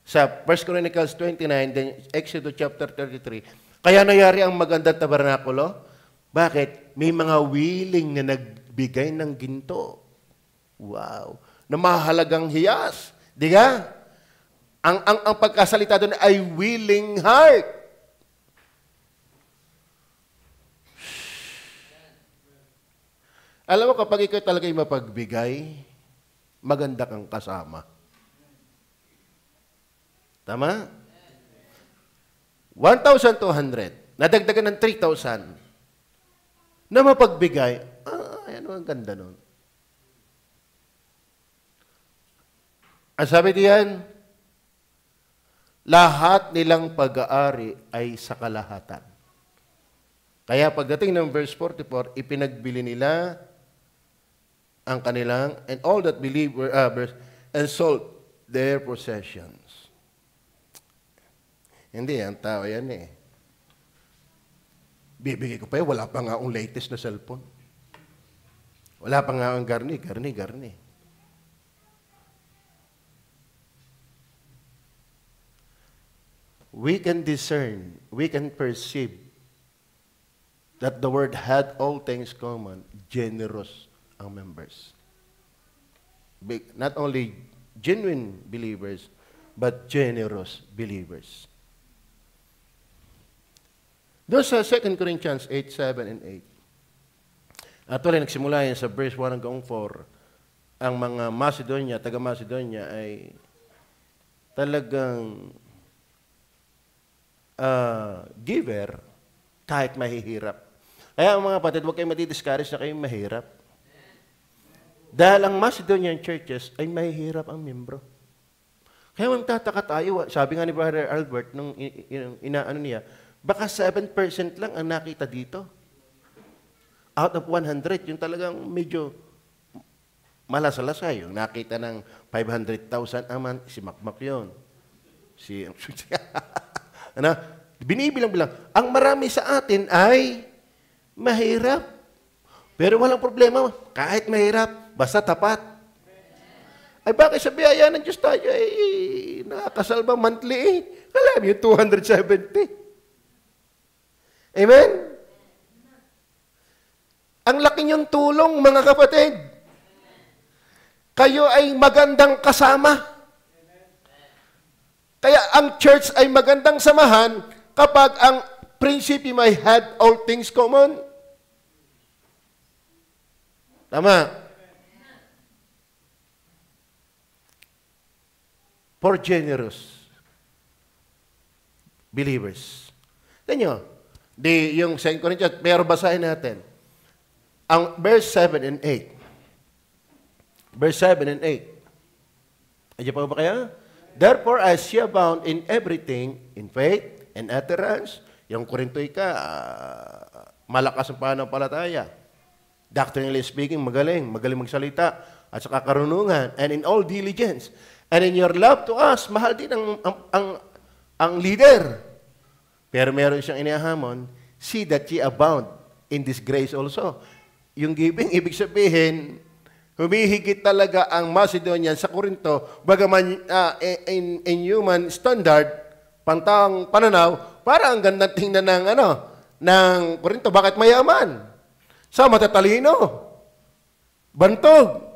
[SPEAKER 1] Sa 1 Chronicles 29, then Exodus chapter 33, kaya nangyari ang magandang tabernakulo. Bakit? May mga willing na nagbigay ng ginto. Wow. Na mahalagang hiyas. Di ka? Ang pagkasalita doon ay willing heart. Alam mo, kapag ikaw talaga yung mapagbigay, maganda kang kasama. Tama? 1,200. Nadagdagan ng 3,000. Na mapagbigay, ano ang ganda nun? Ang sabi diyan, lahat nilang pag-aari ay sa kalahatan. Kaya pagdating ng verse 44, ipinagbili nila ang kanilang, and all that believe were and sold their possessions. Hindi, ang tao yan eh. Bibigay ko pa wala pa nga ang latest na cellphone. Wala pa nga ang garni. We can discern, we can perceive that the word had all things common, generous ang members. Not only genuine believers, but generous believers. Doon sa 2 Corinthians 8, 7, and 8, actually nagsimula yan sa verse 1 hanggang 4, ang mga Macedonia, taga-Macedonia ay talagang giver kahit mahihirap. Kaya mga kapatid, huwag kayong matidiscourage na kayong mahirap. Dahil ang Macedonian churches ay mahihirap ang membro. Kaya magtataka tayo, sabi nga ni Brother Albert, nung inaano niya, baka 7% lang ang nakita dito. Out of 100, yung talagang medyo malasalasay. Yung nakita ng 500,000 a month, si Makmak yun. Ano? Binibilang-bilang. Ang marami sa atin ay mahirap. Pero walang problema. Kahit mahirap, basta tapat. Ay bakit sa biyaya ng Diyos tayo ay nakakasalba monthly eh? Alam yung 270. Amen? Ang laki niyong tulong, mga kapatid. Kayo ay magandang kasama. Kaya ang church ay magandang samahan kapag ang prinsipyo may had all things common. Tama. For generous believers. Tignan nyo, yung 2 Corinthians, pero basahin natin. Ang verse 7 and 8. Verse 7 and 8. Ayan pa ba kaya? Therefore, as ye abound in everything, in faith and utterance, yung Korintoy ka, malakas ang pananampalataya. Doctrinally speaking, magaling magsalita, at saka karunungan, and in all diligence. And in your love to us, mahal din ang leader. Pero meron siyang inihahamon, see that ye abound in this grace also. Yung giving, ibig sabihin, humihigit talaga ang Macedonian sa Corinto, bagaman in human standard, pantang pananaw, para ang gandang tingnan ng Corinto. Bakit mayaman? Sa matatalino, bantog.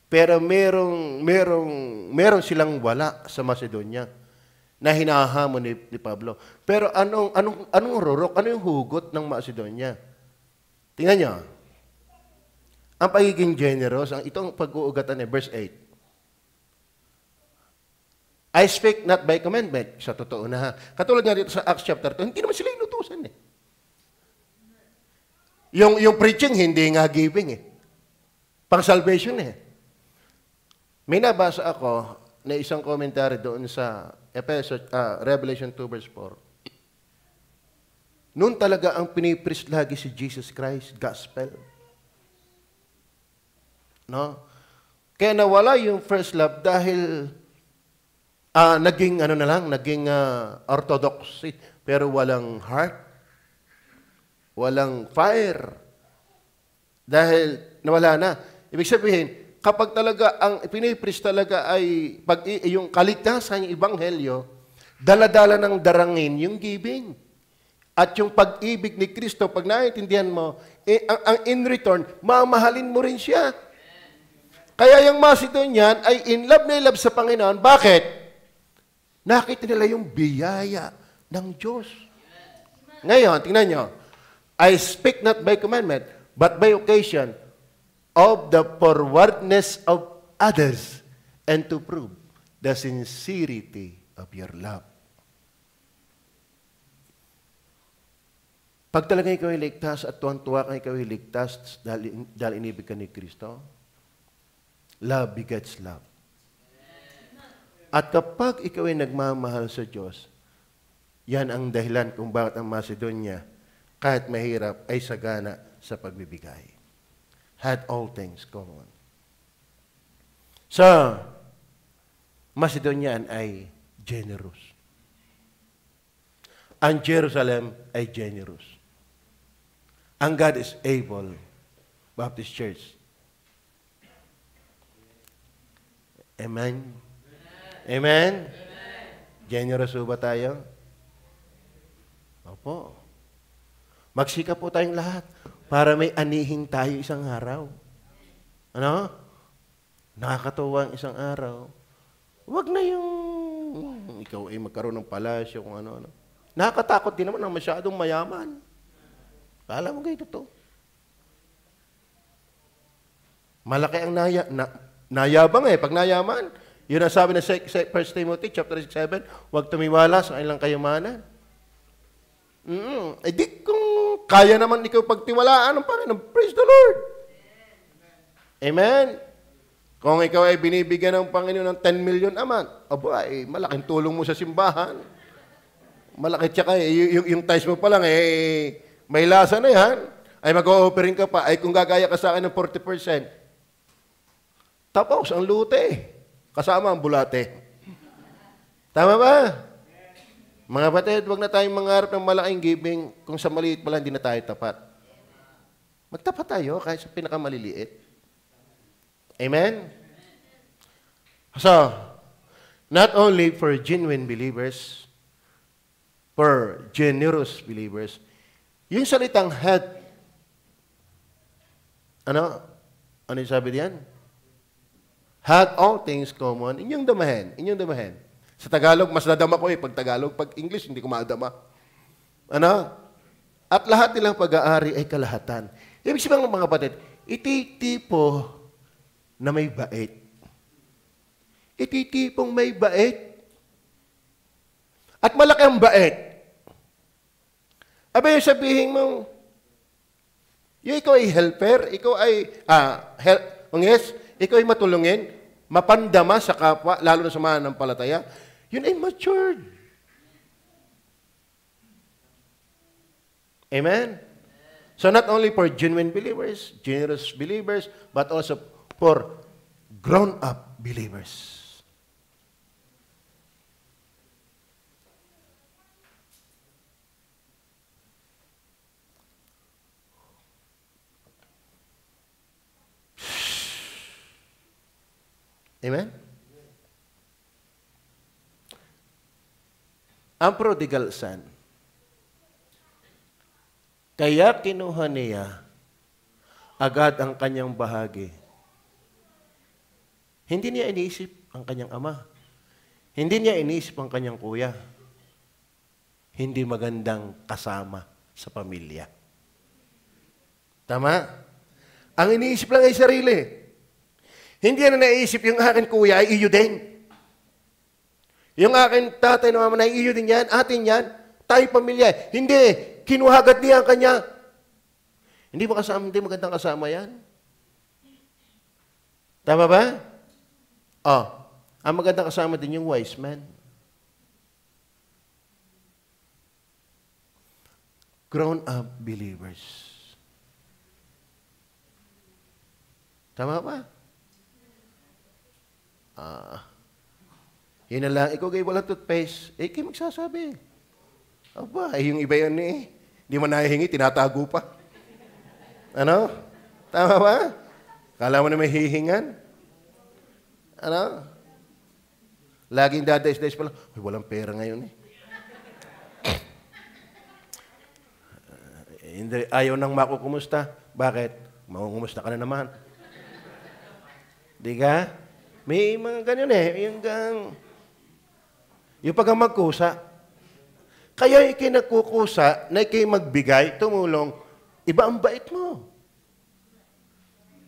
[SPEAKER 1] Pero merong silang wala sa Macedonia na hinahamon ni Pablo. Pero anong rurok? Ano yung hugot ng Macedonia? Tingnan niyo. Ang pagiging generous, itong pag-uugatan verse 8. I speak not by commandment. Sa totoo na. Katulad nga dito sa Acts chapter 2, hindi naman sila inutusan eh. Yung preaching, hindi nga giving eh. Pang salvation eh. May nabasa ako na isang commentary doon sa Revelation 2 verse 4. Noon talaga ang pinipreach lagi si Jesus Christ, gospel. No? Kaya nawala yung first love dahil naging orthodoxy, pero walang heart. Walang fire. Dahil nawala na. Ibig sabihin, kapag talaga ang pinipreach talaga ay yung kaligtasan, yung ebanghelyo, dala-dala ng darangin yung giving. At yung pag-ibig ni Kristo, pag naiintindihan mo, ang in return, mamahalin mo rin siya. Kaya yung Macedonian ay in love sa Panginoon. Bakit? Nakita nila yung biyaya ng Diyos. Ngayon, tingnan nyo. I speak not by commandment, but by occasion of the forwardness of others, and to prove the sincerity of your love. Pag talaga ikaw ay ligtas at tuwang-tuwa ka ikaw ay ligtas dahil inibig ka ni Kristo, love begets love. At kapag ikaw ay nagmamahal sa Diyos, yan ang dahilan kung bakit ang Macedonia, kahit mahirap, ay sagana sa pagbibigay. Had all things common. So, Macedonian ay generous. Ang Jerusalem ay generous. Ang God is able, Baptist Church. Amen? Amen? Generous ba tayo? Opo. Magsikap po tayong lahat para may anihin tayo isang araw. Ano? Nakakatuwa ang isang araw. Huwag na yung ikaw ay magkaroon ng palasyo kung ano-ano. Nakakatakot din naman ang masyadong mayaman. Kala mo ganito to. Malaki ang nayabang eh. Pag nayaman, yun ang sabi ng 1 Timothy chapter 7, huwag tumiwala sa kanilang kayamanan. Eh di kung kaya naman ikaw pagtiwalaan ng Panginoon, praise the Lord. Amen. Kung ikaw ay binibigyan ng Panginoon ng 10 million a month, ay malaking tulong mo sa simbahan. Malaki tsaka yung tithes mo pa lang may lasa na yan. Ay mag-o-offering ka pa, ay kung gagaya ka sa akin ng 40%, tapos ang lute, kasama ang bulate. Tama ba? Mga batid, huwag na tayong mangarap ng malaking giving kung sa maliit pala hindi na tayo tapat. Magtapat tayo kahit sa pinakamaliliit. Amen? So, not only for genuine believers, for generous believers, yung salitang had, ano yung sabi diyan? Had all things common, inyong damahin. Sa Tagalog, mas nadama ko pag Tagalog. Pag English, hindi ko maadama. Ano? At lahat nilang pag-aari ay kalahatan. Ibig sabihin ng mga kapatid, ititipo na may bait. Ititipong may bait. At malaki ang bait. Abay, sabihin mo, ikaw ay helper, ikaw ay, ikaw ay matulungin, mapandama sa kapwa, lalo na sa mananampalataya, yun ay matured. Amen? So not only for genuine believers, generous believers, but also for grown-up believers. Amen? Ang prodigal son, kaya kinuha niya agad ang kanyang bahagi. Hindi niya iniisip ang kanyang ama. Hindi niya iniisip ang kanyang kuya. Hindi magandang kasama sa pamilya. Tama? Ang iniisip lang ay sarili. Hindi na naisip yung akin kuya ay iyo din. Yung akin tatay na mama na iyo din yan, atin yan, tayo pamilya. Hindi, kinuhagat niya ang kanya. Hindi magandang kasama yan. Tama ba? Ang magandang kasama din yung wise man. Grown-up believers. Tama ba? Yun na lang. Ikaw kayo walang toothpaste. Kayo magsasabi. Aba, yung iba yan Hindi mo nahihingi, tinatago pa. Ano? Tama ba? Kala mo na may hihingan? Ano? Laging dadais-dais pala. Walang pera ngayon Hindi, ayaw nang makukumusta. Bakit? Makukumusta ka na naman. Di ka? May mga ganyan yung pagkamagkusa. Kaya ikinagkukusa na ikay magbigay, tumulong, iba ang bait mo.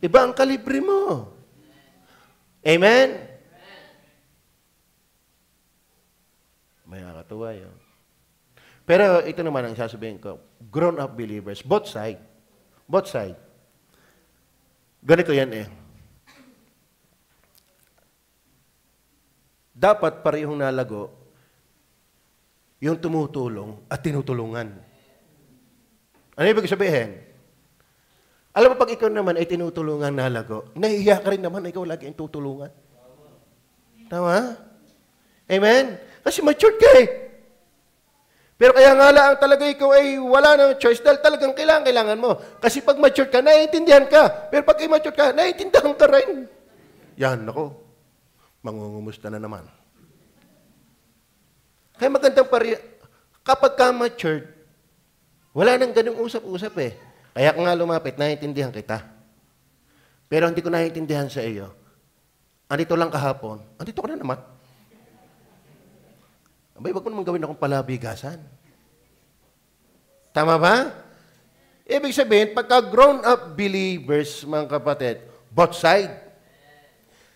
[SPEAKER 1] Iba ang kalibre mo. Amen? May nakakatuwa yun. Pero ito naman ang sasabihin ko, grown-up believers, both side. Both side. Ganito yan Dapat parehong nalago yung tumutulong at tinutulungan. Ano ibig sabihin? Alam mo, pag ikaw naman ay tinutulungan nalago, nahihiya ka rin naman, ikaw lagi ang tutulungan. Tama? Amen? Kasi matured ka Pero kaya nga lang talaga ikaw ay wala nang choice dahil talagang kailangan mo. Kasi pag matured ka, naiintindihan ka. Pero pag immature ka, naiintindihan ka rin. Yan, ako. Mangungumusta na naman. Kaya magandang kapag ka matured, wala nang ganung usap-usap Kaya nga lumapit, naiintindihan kita. Pero hindi ko naiintindihan sa iyo. Andito lang kahapon, andito ka na naman. Abay, wag mo naman gawin akong palabigasan. Tama ba? Ibig sabihin, pagka grown-up believers, mga kapatid, both side,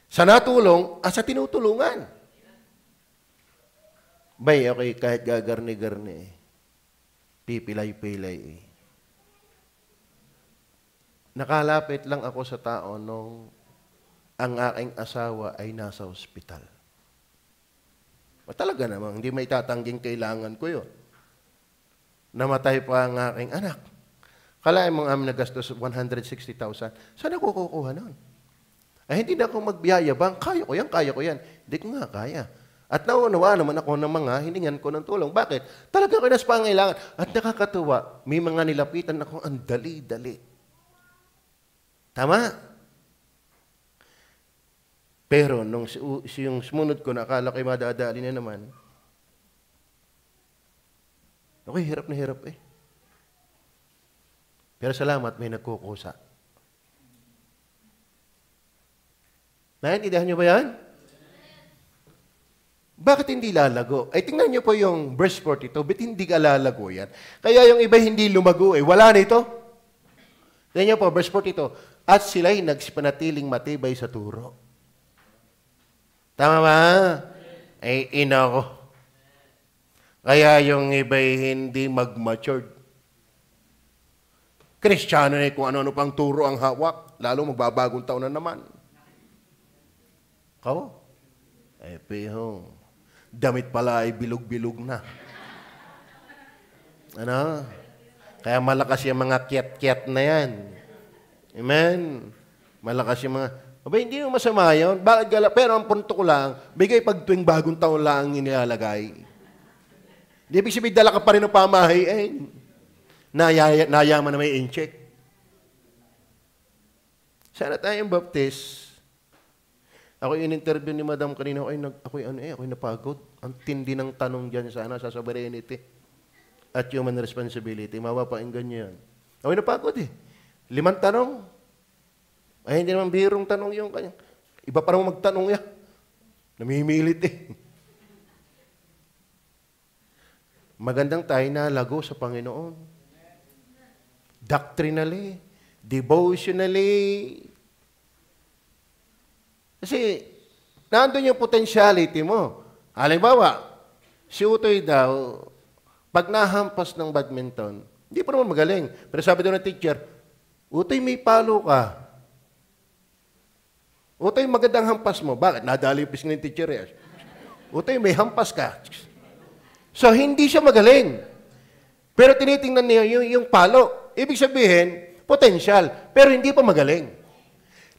[SPEAKER 1] sa natulong at sa tinutulungan. Bay, okay, kahit gagarni-garni, pipilay-pilay Nakalapit lang ako sa tao nung ang aking asawa ay nasa ospital. Talaga namang, hindi may tatangging kailangan ko yun. Namatay pa ang aking anak. Kalahin mong amin nagastos 160,000. Saan ako kukuha nun? Ay, hindi na ako magbiyayabang. Kaya ko yan. Hindi ko nga kaya. At naunawa naman ako ng mga hiningan ko ng tulong. Bakit? Talaga ko nas pangailangan. At nakakatuwa, may mga nilapitan akong ang dali-dali. Tama? Pero nung yung sumunod ko, nakala ko'y madadali na naman, ako'y hirap na hirap Pero salamat, may nagkukusa. Naintindihan niyo ba yan? Bakit hindi lalago? Ay, tingnan niyo po yung verse 42, ba't hindi ka lalago yan? Kaya yung iba hindi lumago wala na ito. Tingnan niyo po, verse 42, at sila'y nagsipanatiling matibay sa turo. Tama ba? Ay, ina ko. Kaya yung iba'y hindi mag-matured. Kristiyano na kung ano-ano pang turo ang hawak, lalo magbabagong taon na naman. Kawo? Ay, pihong. Damit pala ay bilog-bilog na. Ano? Kaya malakas yung mga kiat-kiat na yan. Amen? Malakas yung mga... Aba, hindi mo masama yun. Bakit gala? Pero ang punto ko lang, bigay pag tuwing bagong taon lang ang inilalagay. Hindi ibig sabihin, dala ka pa rin ng pamahiin. Nayaman na may in-check. Sana tayong baptist. Ako in-interview ni Madam kanina, ako'y napagod. Ang tindi ng tanong dyan sana sa sovereignty at human responsibility. Mapapainggan niyo yan. Ako'y napagod eh. 5 tanong. Ay, hindi naman birong tanong yung kanya. Iba pa rin magtanong yan. Namimilit eh. Magandang tayo na lago sa Panginoon. Doctrinally, devotionally. Kasi, nandun yung potentiality mo. Halimbawa, si Utoy daw, pag nahampas ng badminton, hindi pa naman magaling. Pero sabi doon ng teacher, Utoy, may palo ka. Utoy, magandang hampas mo. Bakit? Nadali yung pisngi ng teacher eh. Utoy, may hampas ka. So, hindi siya magaling. Pero tinitingnan niya yung palo. Ibig sabihin, potential. Pero hindi pa magaling.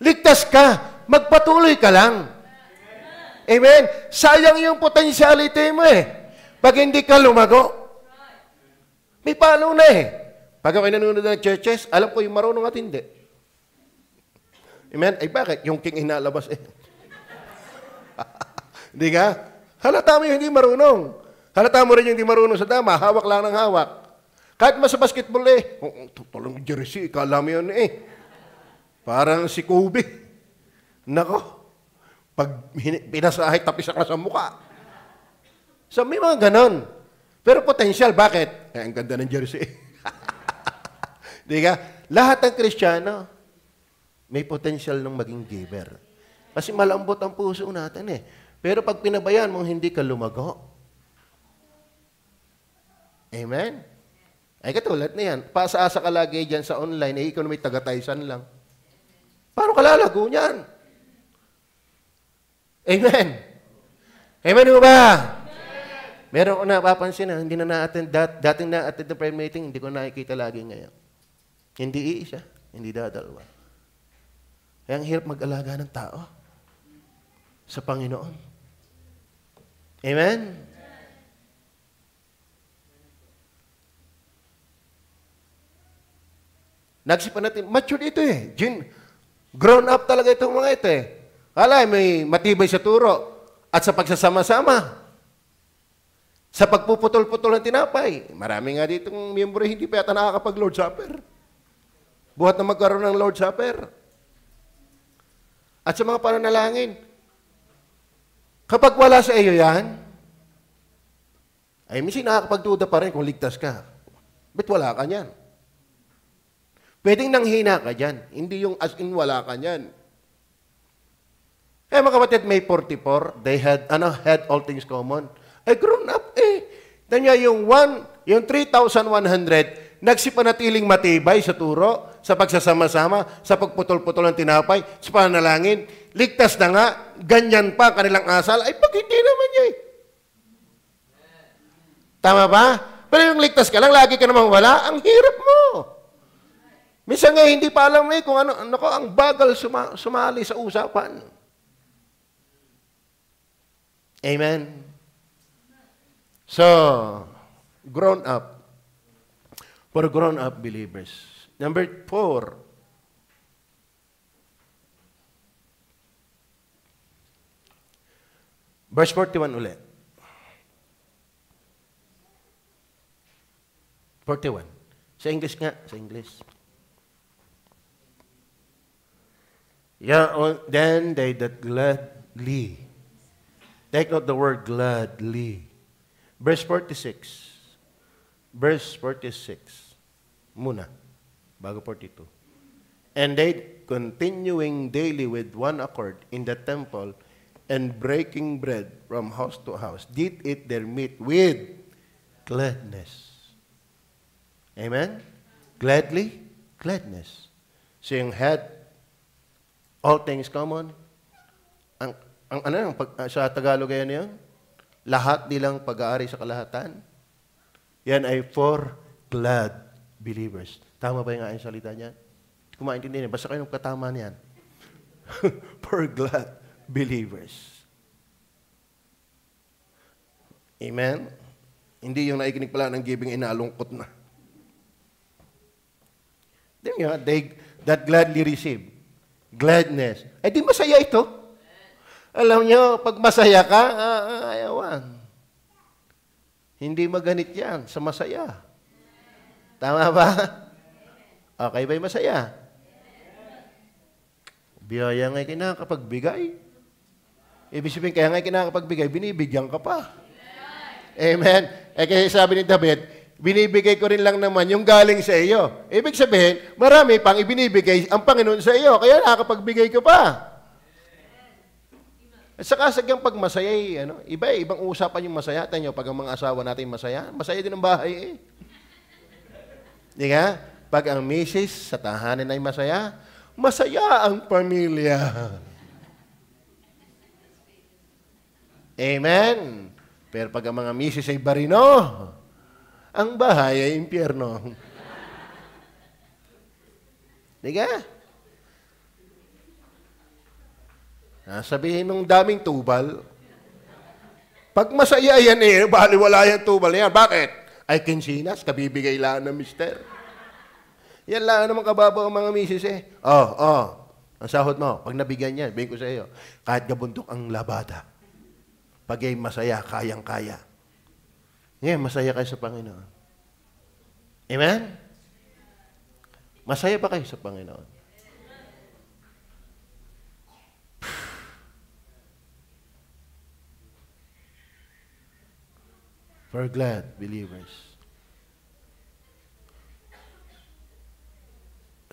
[SPEAKER 1] Ligtas ka. Magpatuloy ka lang. Amen? Sayang yung potentiality mo eh. Pag hindi ka lumago, may palo na eh. Pag ako nanonood ng churches, alam ko yung marunong at hindi. Amen? Ay bakit? Yung king inalabas eh. Hindi ka? Halata mo yung hindi marunong. Halata mo rin yung hindi marunong sa dama. Hawak lang ng hawak. Kahit mas sa basketball eh. Tulang jersey, ikala mo yun eh. Parang si Kobe. Nako, pag pinasahay, tapis ka sa mukha. So, may mga ganon. Pero potential, bakit? Ang ganda ng jersey. Di ka? Lahat ng Kristiyano, may potential ng maging giver. Kasi malambot ang puso natin eh. Pero pag pinabayaan mo, hindi ka lumago. Amen? Ay katulad na yan. Paasa-asa ka lagi dyan sa online, eh ikaw na may taga-taysan lang. Paano ka lalago niyan? Amen. Amen mo ba? Meron ko napapansin na hindi na na-attend, dating na-attend the prayer meeting, hindi ko nakikita lagi ngayon. Hindi iisa, hindi dadalawa. Kaya ang hirap mag-alaga ng tao sa Panginoon. Amen? Nagsipan natin, mature ito eh. Grown up talaga itong mga ito eh. Kala, may matibay sa turo at sa pagsasama-sama. Sa pagpuputol-putol ng tinapay. Marami nga ditong miyembro hindi pa yata nakakapag-Lord Supper. Buhat na magkaroon ng Lord Supper. At sa mga pananalangin, kapag wala sa iyo yan, ay minsan nakakapagduda pa rin kung ligtas ka. Ba't wala ka niyan? Pwedeng nanghina ka dyan. Hindi yung as in wala ka niyan. Kaya mga kapatid, May 44, they had all things common. Ay, grown up eh. Tanya yung 3,100, nagsipanatiling matibay sa turo, sa pagsasama-sama, sa pagputol-putol ng tinapay, sa panalangin. Ligtas na nga, ganyan pa kanilang asal. Ay, pag hindi naman niya eh. Tama ba? Pero yung ligtas ka lang, lagi ka namang wala, ang hirap mo. Minsan nga, hindi pa alam eh kung ano ang bagal sumali sa usapan. Amen? So, grown up. For grown up believers. Number 4. Verse 41 ulit. 41. Sa English nga. Sa English. Yeah, then they that gladly. Take note the word gladly. Verse 46. Verse 46. Muna. Bago 42. And they, continuing daily with one accord in the temple and breaking bread from house to house, did eat their meat with gladness. Amen? Gladly? Gladness. So yung had all things common. Sa Tagalog yan yun? Lahat nilang pag-aari sa kalahatan. Yan ay for glad believers. Tama ba yung aking salita niyan? Kung maintindihan niya, basta kayo ng katama niyan. For glad believers. Amen? Hindi yung naikinig pala ng giving inalungkot na. That gladly receive. Gladness. Eh di masaya ito. Alam nyo, pag masaya ka, ayawan. Hindi maganit yan sa masaya. Tama ba? Okay ba'y masaya? Biyaya nga'y kinakapagbigay. Ibig sabihin, kaya nga'y kinakapagbigay, binibigyan ka pa. Amen? Kaya sabi ni David, binibigay ko rin lang naman yung galing sa iyo. Ibig sabihin, marami pang ibinibigay ang Panginoon sa iyo, kaya nakakapagbigay ka pa. At saka sagyang pag masaya, ibang usapan yung masaya. Tayo, pag ang mga asawa natin masaya, masaya din ang bahay eh. Di nga? Pag ang misis sa tahanan ay masaya, masaya ang pamilya. Amen? Pero pag ang mga misis ay barino, ang bahay ay impyerno. Di nga? Sabihin mong daming tubal. Pag masaya yan baliwala yung tubal yan. Bakit? Ay kinsinas, kabibigay lang ng mister. Yan lang naman kababaw ang mga misis eh. Ang sahod mo, pag nabigyan yan, bigyan ko sa iyo, kahit gabundok ang labada. Pag ay masaya, kayang-kaya. Yan, masaya kayo sa Panginoon. Amen? Masaya ba kayo sa Panginoon? We're glad, believers.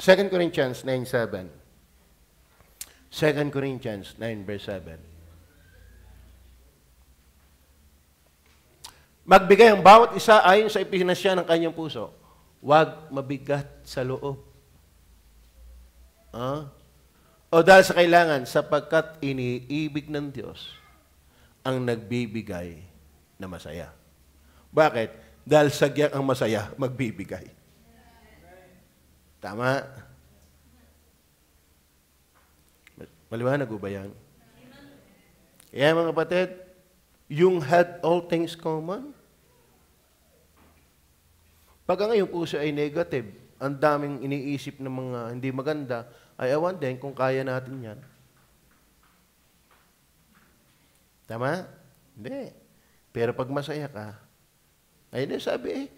[SPEAKER 1] 2 Corinthians 9:7. 2 Corinthians 9 verse 7. Magbigay ang bawat isa ayon sa ipinasya ng kanyang puso. Huwag mabigat sa loob. O dahil sa kailangan, sapagkat iniibig ng Diyos ang nagbibigay na masaya. Bakit? Dahil sagyang ang masaya, magbibigay. Tama? Maliwanag ba yan? Kaya mga kapatid, yung had all things common. Pag ang iyong puso ay negative, ang daming iniisip ng mga hindi maganda, ay awan din kung kaya natin yan. Tama? Hindi. Pero pag masaya ka, ayun yung sabi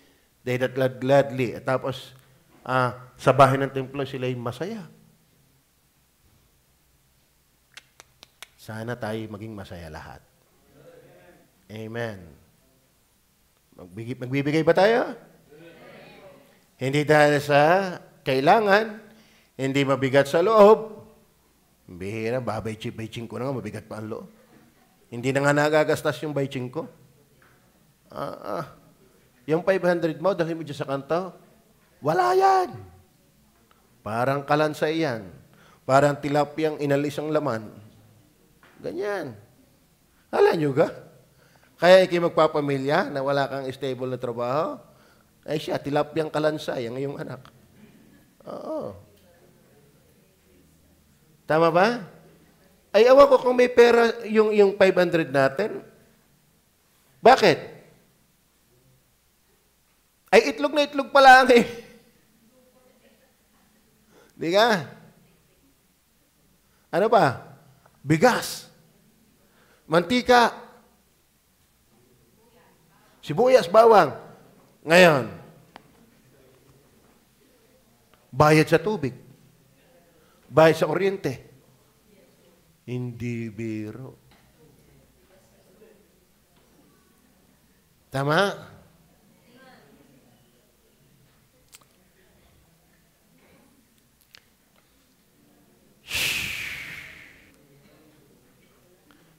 [SPEAKER 1] they that gladly. At tapos, sa bahay ng templo, sila ay masaya. Sana tayo maging masaya lahat. Amen. Magbibigay ba tayo? Hindi dahil sa kailangan, hindi mabigat sa loob. Bihira, babay-ching ko na nga, mabigat pa ang loob. Hindi na nga nagagastas yung bayching ko. Yung 500 mo, dahil mo dyan sa kanto, wala yan. Parang kalansay yan. Parang tilapiyang inalis ang laman. Ganyan. Alam nyo ga? Kaya ikay magpapamilya na wala kang stable na trabaho, ay siya, tilapiyang kalansay ang iyong anak. Oo. Tama ba? Ay, awan ko kung may pera yung 500 natin. Bakit? Ay, itlog na itlog pa lang eh. Di ka? Ano pa? Bigas. Mantika. Sibuyas, bawang. Ngayon, bayad sa tubig. Bayad sa kuryente. Hindi biro. Tama?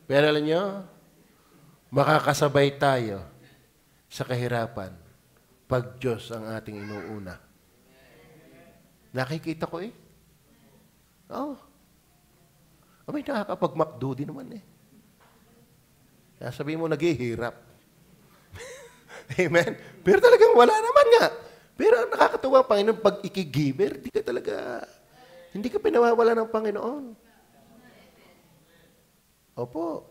[SPEAKER 1] Pero alam nyo, makakasabay tayo sa kahirapan pag Diyos ang ating inuuna. Nakikita ko eh. Oo. May nakakapag-McDo din naman eh. Kaya sabihin mo, naghihirap. Amen? Pero talagang wala naman nga. Pero ang nakakatuwa, Panginoon, pag ikigiver, hindi ka pinawawala ng Panginoon. Opo.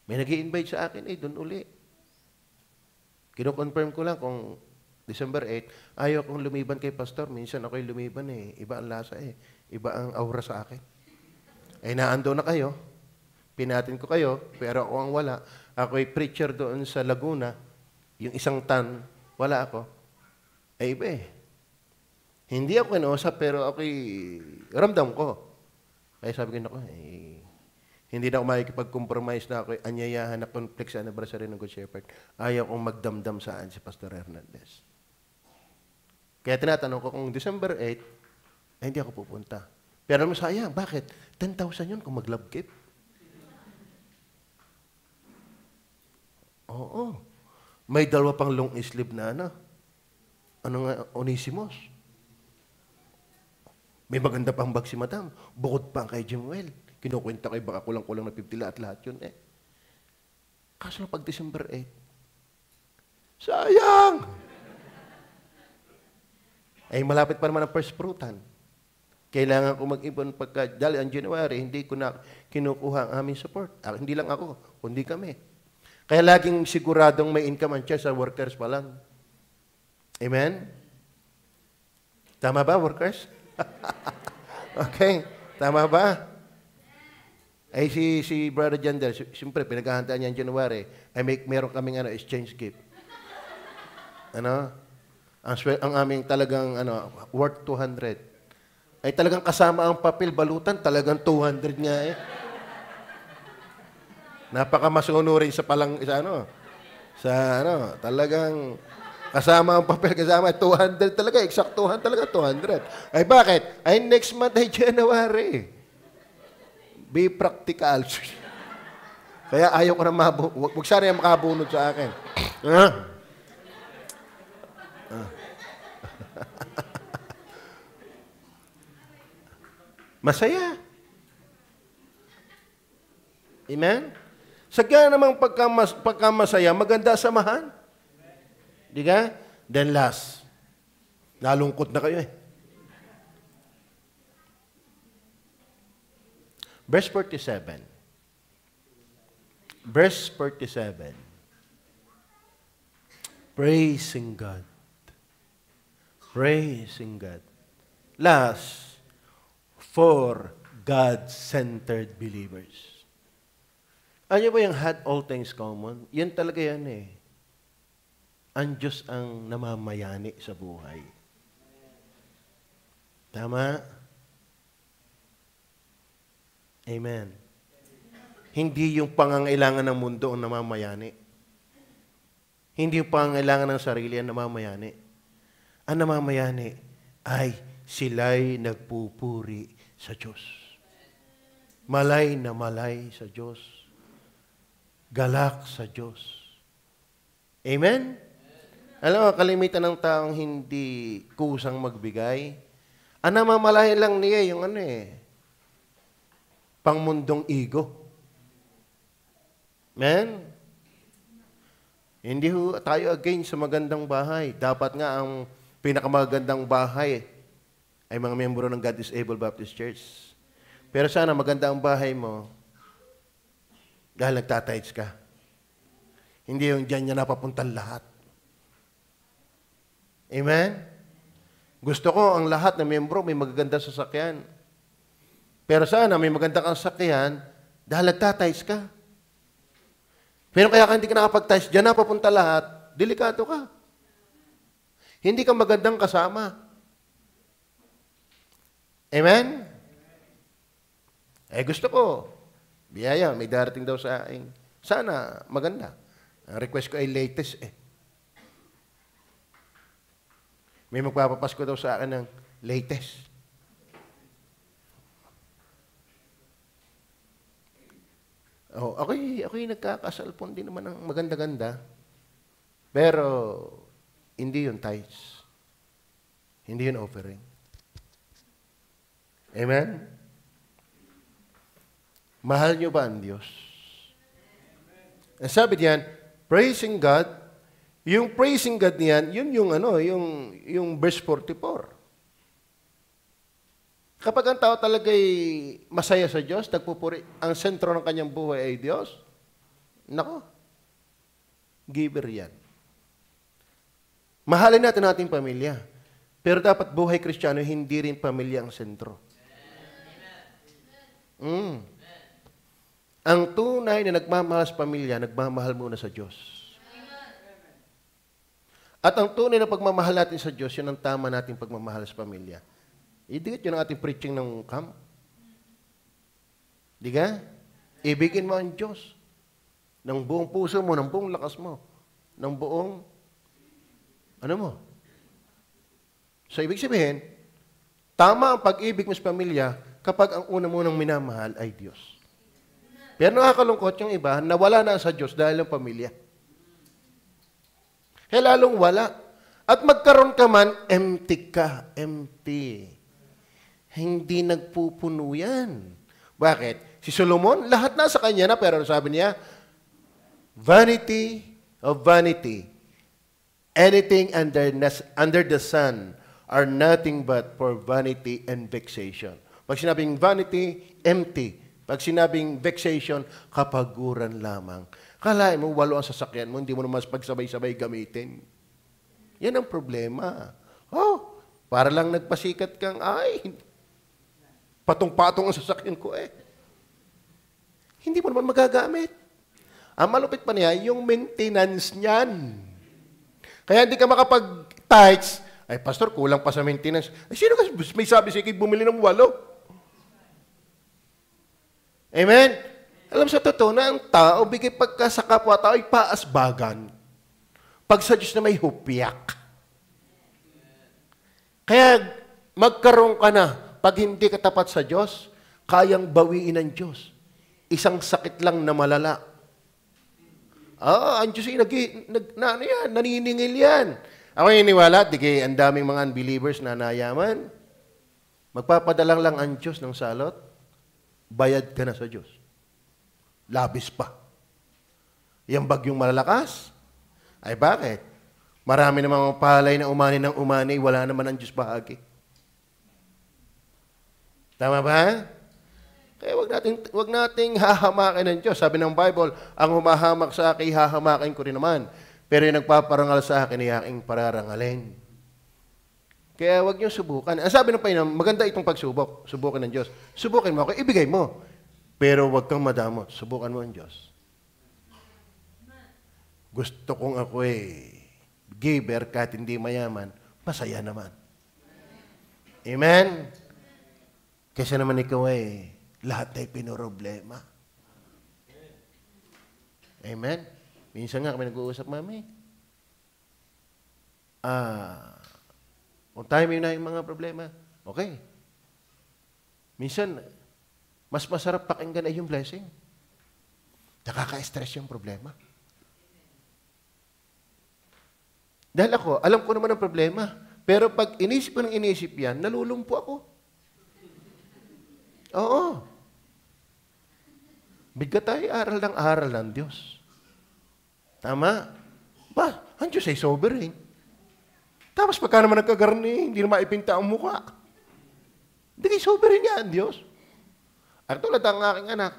[SPEAKER 1] May nag-i-invite sa akin doon uli. Kino-confirm ko lang kung December 8, ayaw kong lumiban kay Pastor. Minsan ako'y lumiban eh. Iba ang lasa eh. Iba ang aura sa akin. Ay naando na kayo. Pinatin ko kayo, pero ako ang wala. Ako'y preacher doon sa Laguna. Yung isang tan, wala ako. Ay iba eh. Hindi ako kinausap, pero ako'y ramdam ko. Kaya sabi ko, naku, hindi na ako makikipag-compromise na ako'y anyayahan na conflict sa anniversary ng Good Shepherd. Ayaw kong magdamdam saan si Pastor Hernandez. Kaya tinatanong ko kung December 8, ay hindi ako pupunta. Pero alam mo, sayang, bakit? 10,000 yun kung mag-love gift. Oo. May dalawa pang long sleeve na ano nga, Onisimos. May maganda pang bag si Madam. Bukod pa kay Jimuel. Kinukwenta kay baka kulang-kulang na 50 lahat yun eh. Kaso pag December 8, sayang! Ay malapit pa naman ang first fruitan. Kailangan ko mag-ipon pagka, dahil ang January, hindi ko na kinukuha ang aming support. Hindi lang ako, kundi kami. Kaya laging siguradong may income ang church sa workers pa lang. Amen? Tama ba, workers? Okay, tama ba? Ay si Brother Jandel, siyempre, pinaghahandaan niya ang January, ay meron kaming exchange gift. Ang aming talagang worth 200. Ay talagang kasama ang papel, balutan, talagang 200 nga eh. Napakamasunurin sa talagang kasama ang papel, kasama 200 talaga, eksaktuhan talaga 200. Ay bakit? Ay next month ay January. Be practical. Kaya ayaw ko na huwag sana yung makabunod sa akin. Masaya. Amen? Sagya namang pagkamasaya, maganda samahan. Di ka? Then last, nalungkot na kayo eh. Verse 47. Verse 47. Praising God. Praising God. Last, for God-centered believers. Ano ba yung had all things common? Yan talaga yan eh. Ang Diyos ang namamayani sa buhay. Tama? Amen. Hindi yung pangangailangan ng mundo ang namamayani. Hindi yung pangangailangan ng sarili ang namamayani. Ang namamayani ay sila'y nagpupuri sa Diyos. Malay na malay sa Diyos. Galak sa Diyos. Amen? Alam mo, kalimitan ng taong hindi kusang magbigay, ang namamalayan lang niya yung pangmundong ego. Amen? Hindi tayo against sa magandang bahay. Dapat nga ang pinakamagandang bahay ay mga miyembro ng God is Able Baptist Church. Pero sana maganda ang bahay mo dahil nagtatides ka. Hindi yung dyan niya napapuntan lahat. Amen? Gusto ko ang lahat na miyembro may magaganda sasakyan. Pero sana may maganda kang sasakyan dahil nagtatides ka. Pero kaya ka hindi ka nakapag-tides, dyan napapunta lahat, delikado ka. Hindi ka magandang kasama. Amen? Gusto ko, biyaya, may darating daw sa akin. Sana, maganda. Ang request ko ay latest May magpapapasko daw sa akin ng latest. Ako'y nagkakasalpon din naman ng maganda-ganda. Pero, hindi yun tithes. Hindi yun offering. Amen? Mahal niyo ba ang Diyos? Ang sabi diyan, praising God, yung praising God niyan, yun yung verse 44. Kapag ang tao talaga'y masaya sa Diyos, nagpupuri, ang sentro ng kanyang buhay ay Diyos, nako, giver yan. Mahalin natin ating pamilya. Pero dapat buhay Kristiyano, hindi rin pamilya ang sentro. Mm. Ang tunay na nagmamahal sa pamilya, nagmamahal muna sa Diyos. At ang tunay na pagmamahal natin sa Diyos, yun ang tama nating pagmamahal sa pamilya. Idikit yun ang ating preaching ng camp. Di ka? Ibigin mo ang Diyos. Ng buong puso mo, ng buong lakas mo, ng buong, ano mo? So, ibig sabihin, tama ang pag-ibig mo sa pamilya kapag ang una mo nang minamahal ay Diyos. Pero nakakalungkot yung iba, nawala na sa Diyos dahil ang pamilya. Kaya lalong wala. At magkaroon ka man, empty ka. Empty. Hindi nagpupuno yan. Bakit? Si Solomon, lahat nasa kanya na, pero sabi niya, vanity of vanity. Anything under the sun are nothing but for vanity and vexation. Pag sinabing vanity, empty. Pag sinabing vexation, kapaguran lamang. Kalahin mo, 8 ang sasakyan mo, hindi mo naman pagsabay-sabay gamitin. Yan ang problema. Oh, para lang nagpasikat kang, ay, patong-patong ang sasakyan ko eh. Hindi mo naman magagamit. Ang malupit pa niya, yung maintenance niyan. Kaya hindi ka makapag-tights, ay, pastor, kulang pa sa maintenance. Ay, sino kasi may sabi sige, bumili ng 8? Amen? Alam sa totoo na ang tao, bigay pagka sa kapwa-tao ay paasbagan. Pag sa Diyos na may hupyak. Kaya magkaroon ka na, pag hindi ka tapat sa Diyos, kayang bawiin ng Diyos. Isang sakit lang na malala. Ang Diyos ay naniningil yan. Ako iniwala, ang daming mga unbelievers na nayaman. Magpapadalang lang ang Diyos ng salot, bayad ka na sa Diyos. Labis pa. Yung bagyong malalakas, ay bakit? Marami namang palay na umani ng umani, wala naman ang Diyos bahagi. Tama ba? Kaya wag nating hahamakin ng Diyos. Sabi ng Bible, ang humahamak sa akin, hahamakin ko rin naman. Pero yung nagpaparangal sa akin, ay aking pararangalin. Kaya wag niyo subukan. Ang sabi ng Panginoon, maganda itong pagsubok. Subukan ng Diyos. Subukan mo ako, ibigay mo. Pero wag kang madamot. Subukan mo ang Diyos. Gusto kong ako giver kahit hindi mayaman, masaya naman. Amen? Kasi naman ikaw lahat ay pinoroblema. Amen? Minsan nga kami nag-uusap, Mami. Kung tayo may na yung mga problema, okay. Minsan, mas masarap pakinggan ay yung blessing. Nakaka-stress yung problema. Dahil ako, alam ko naman ang problema. Pero pag inisip ko ng inisip yan, nalulumpo ako. Oo. Bigat tayo aral ng Diyos. Tama? Ba, ang Diyos ay sovereign. Tapos pagka naman nagkagarni, hindi na maipinta ang mukha. Hindi kayo sovereign niya ang Diyos. At tulad ang aking anak,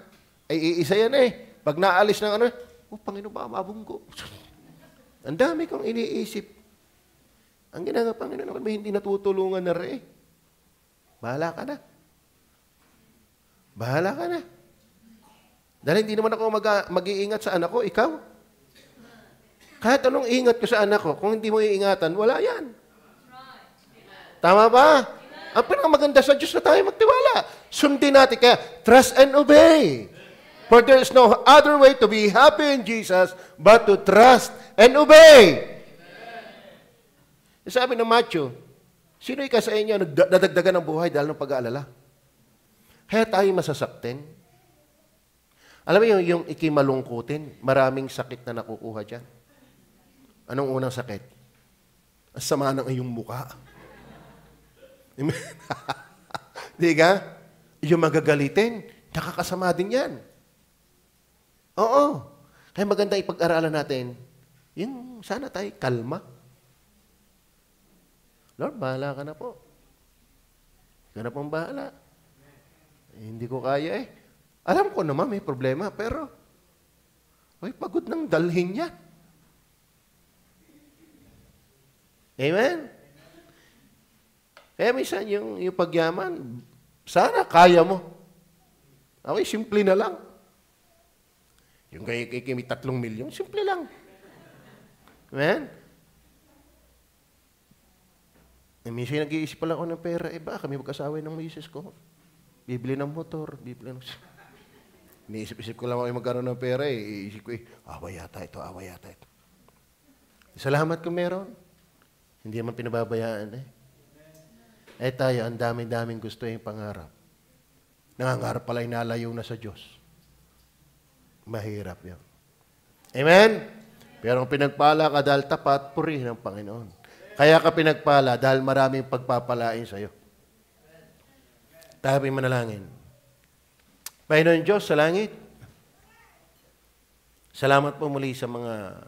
[SPEAKER 1] ay iisa yan Pag naalis ng Panginoon ba, mabunggo. Ang dami kong iniisip. Ang ginagawa, Panginoon, may hindi natutulungan na rin. Bahala ka na. Bahala ka na. Dahil hindi naman ako mag-iingat sa anak ko, ikaw. Kahit anong ingat ko sa anak ko, kung hindi mo iingatan, wala yan. Tama ba? Ang pinakamaganda sa Diyos na tayo magtiwala. Sundin natin, kaya trust and obey. For there is no other way to be happy in Jesus but to trust and obey. Sabi ng Matthew, sino ika sa inyo nadagdagan ng buhay dahil ng pag-aalala? Kaya tayo masasaktin. Alam mo yung ikimalungkutin, maraming sakit na nakukuha dyan. Anong unang sakit? Ang sama ng iyong mukha. Di ka? Yung magagalitin, nakakasama din yan. Oo. Kaya maganda ipag-aralan natin, yung sana tayo kalma. Lord, bahala ka na po. Ka na pong bahala. Hindi ko kaya Alam ko naman may problema, pero pagod ng dalhin yan. Amen? Kaya minsan yung pagyaman, sana kaya mo. Okay, simple na lang. Yung kay may 3 milyon, simple lang. Amen? Minsan nag-iisip pala ako ng pera, baka kami mag-asawa ng misis ko. Bibili ng motor, bibili ng... Iniisip-isip ko lang ako magkaroon ng pera Iisip ko awa yata ito. Salamat kung meron. Hindi naman pinababayaan tayo, ang daming gusto yung pangarap. Nangangarap pala inalayo na sa Diyos. Mahirap yun. Amen? Pero kung pinagpala ka dahil tapat, purihin ng Panginoon. Kaya ka pinagpala dahil maraming pagpapalain sa'yo. Tayo manalangin. Panginoon Diyos sa langit, salamat po muli sa mga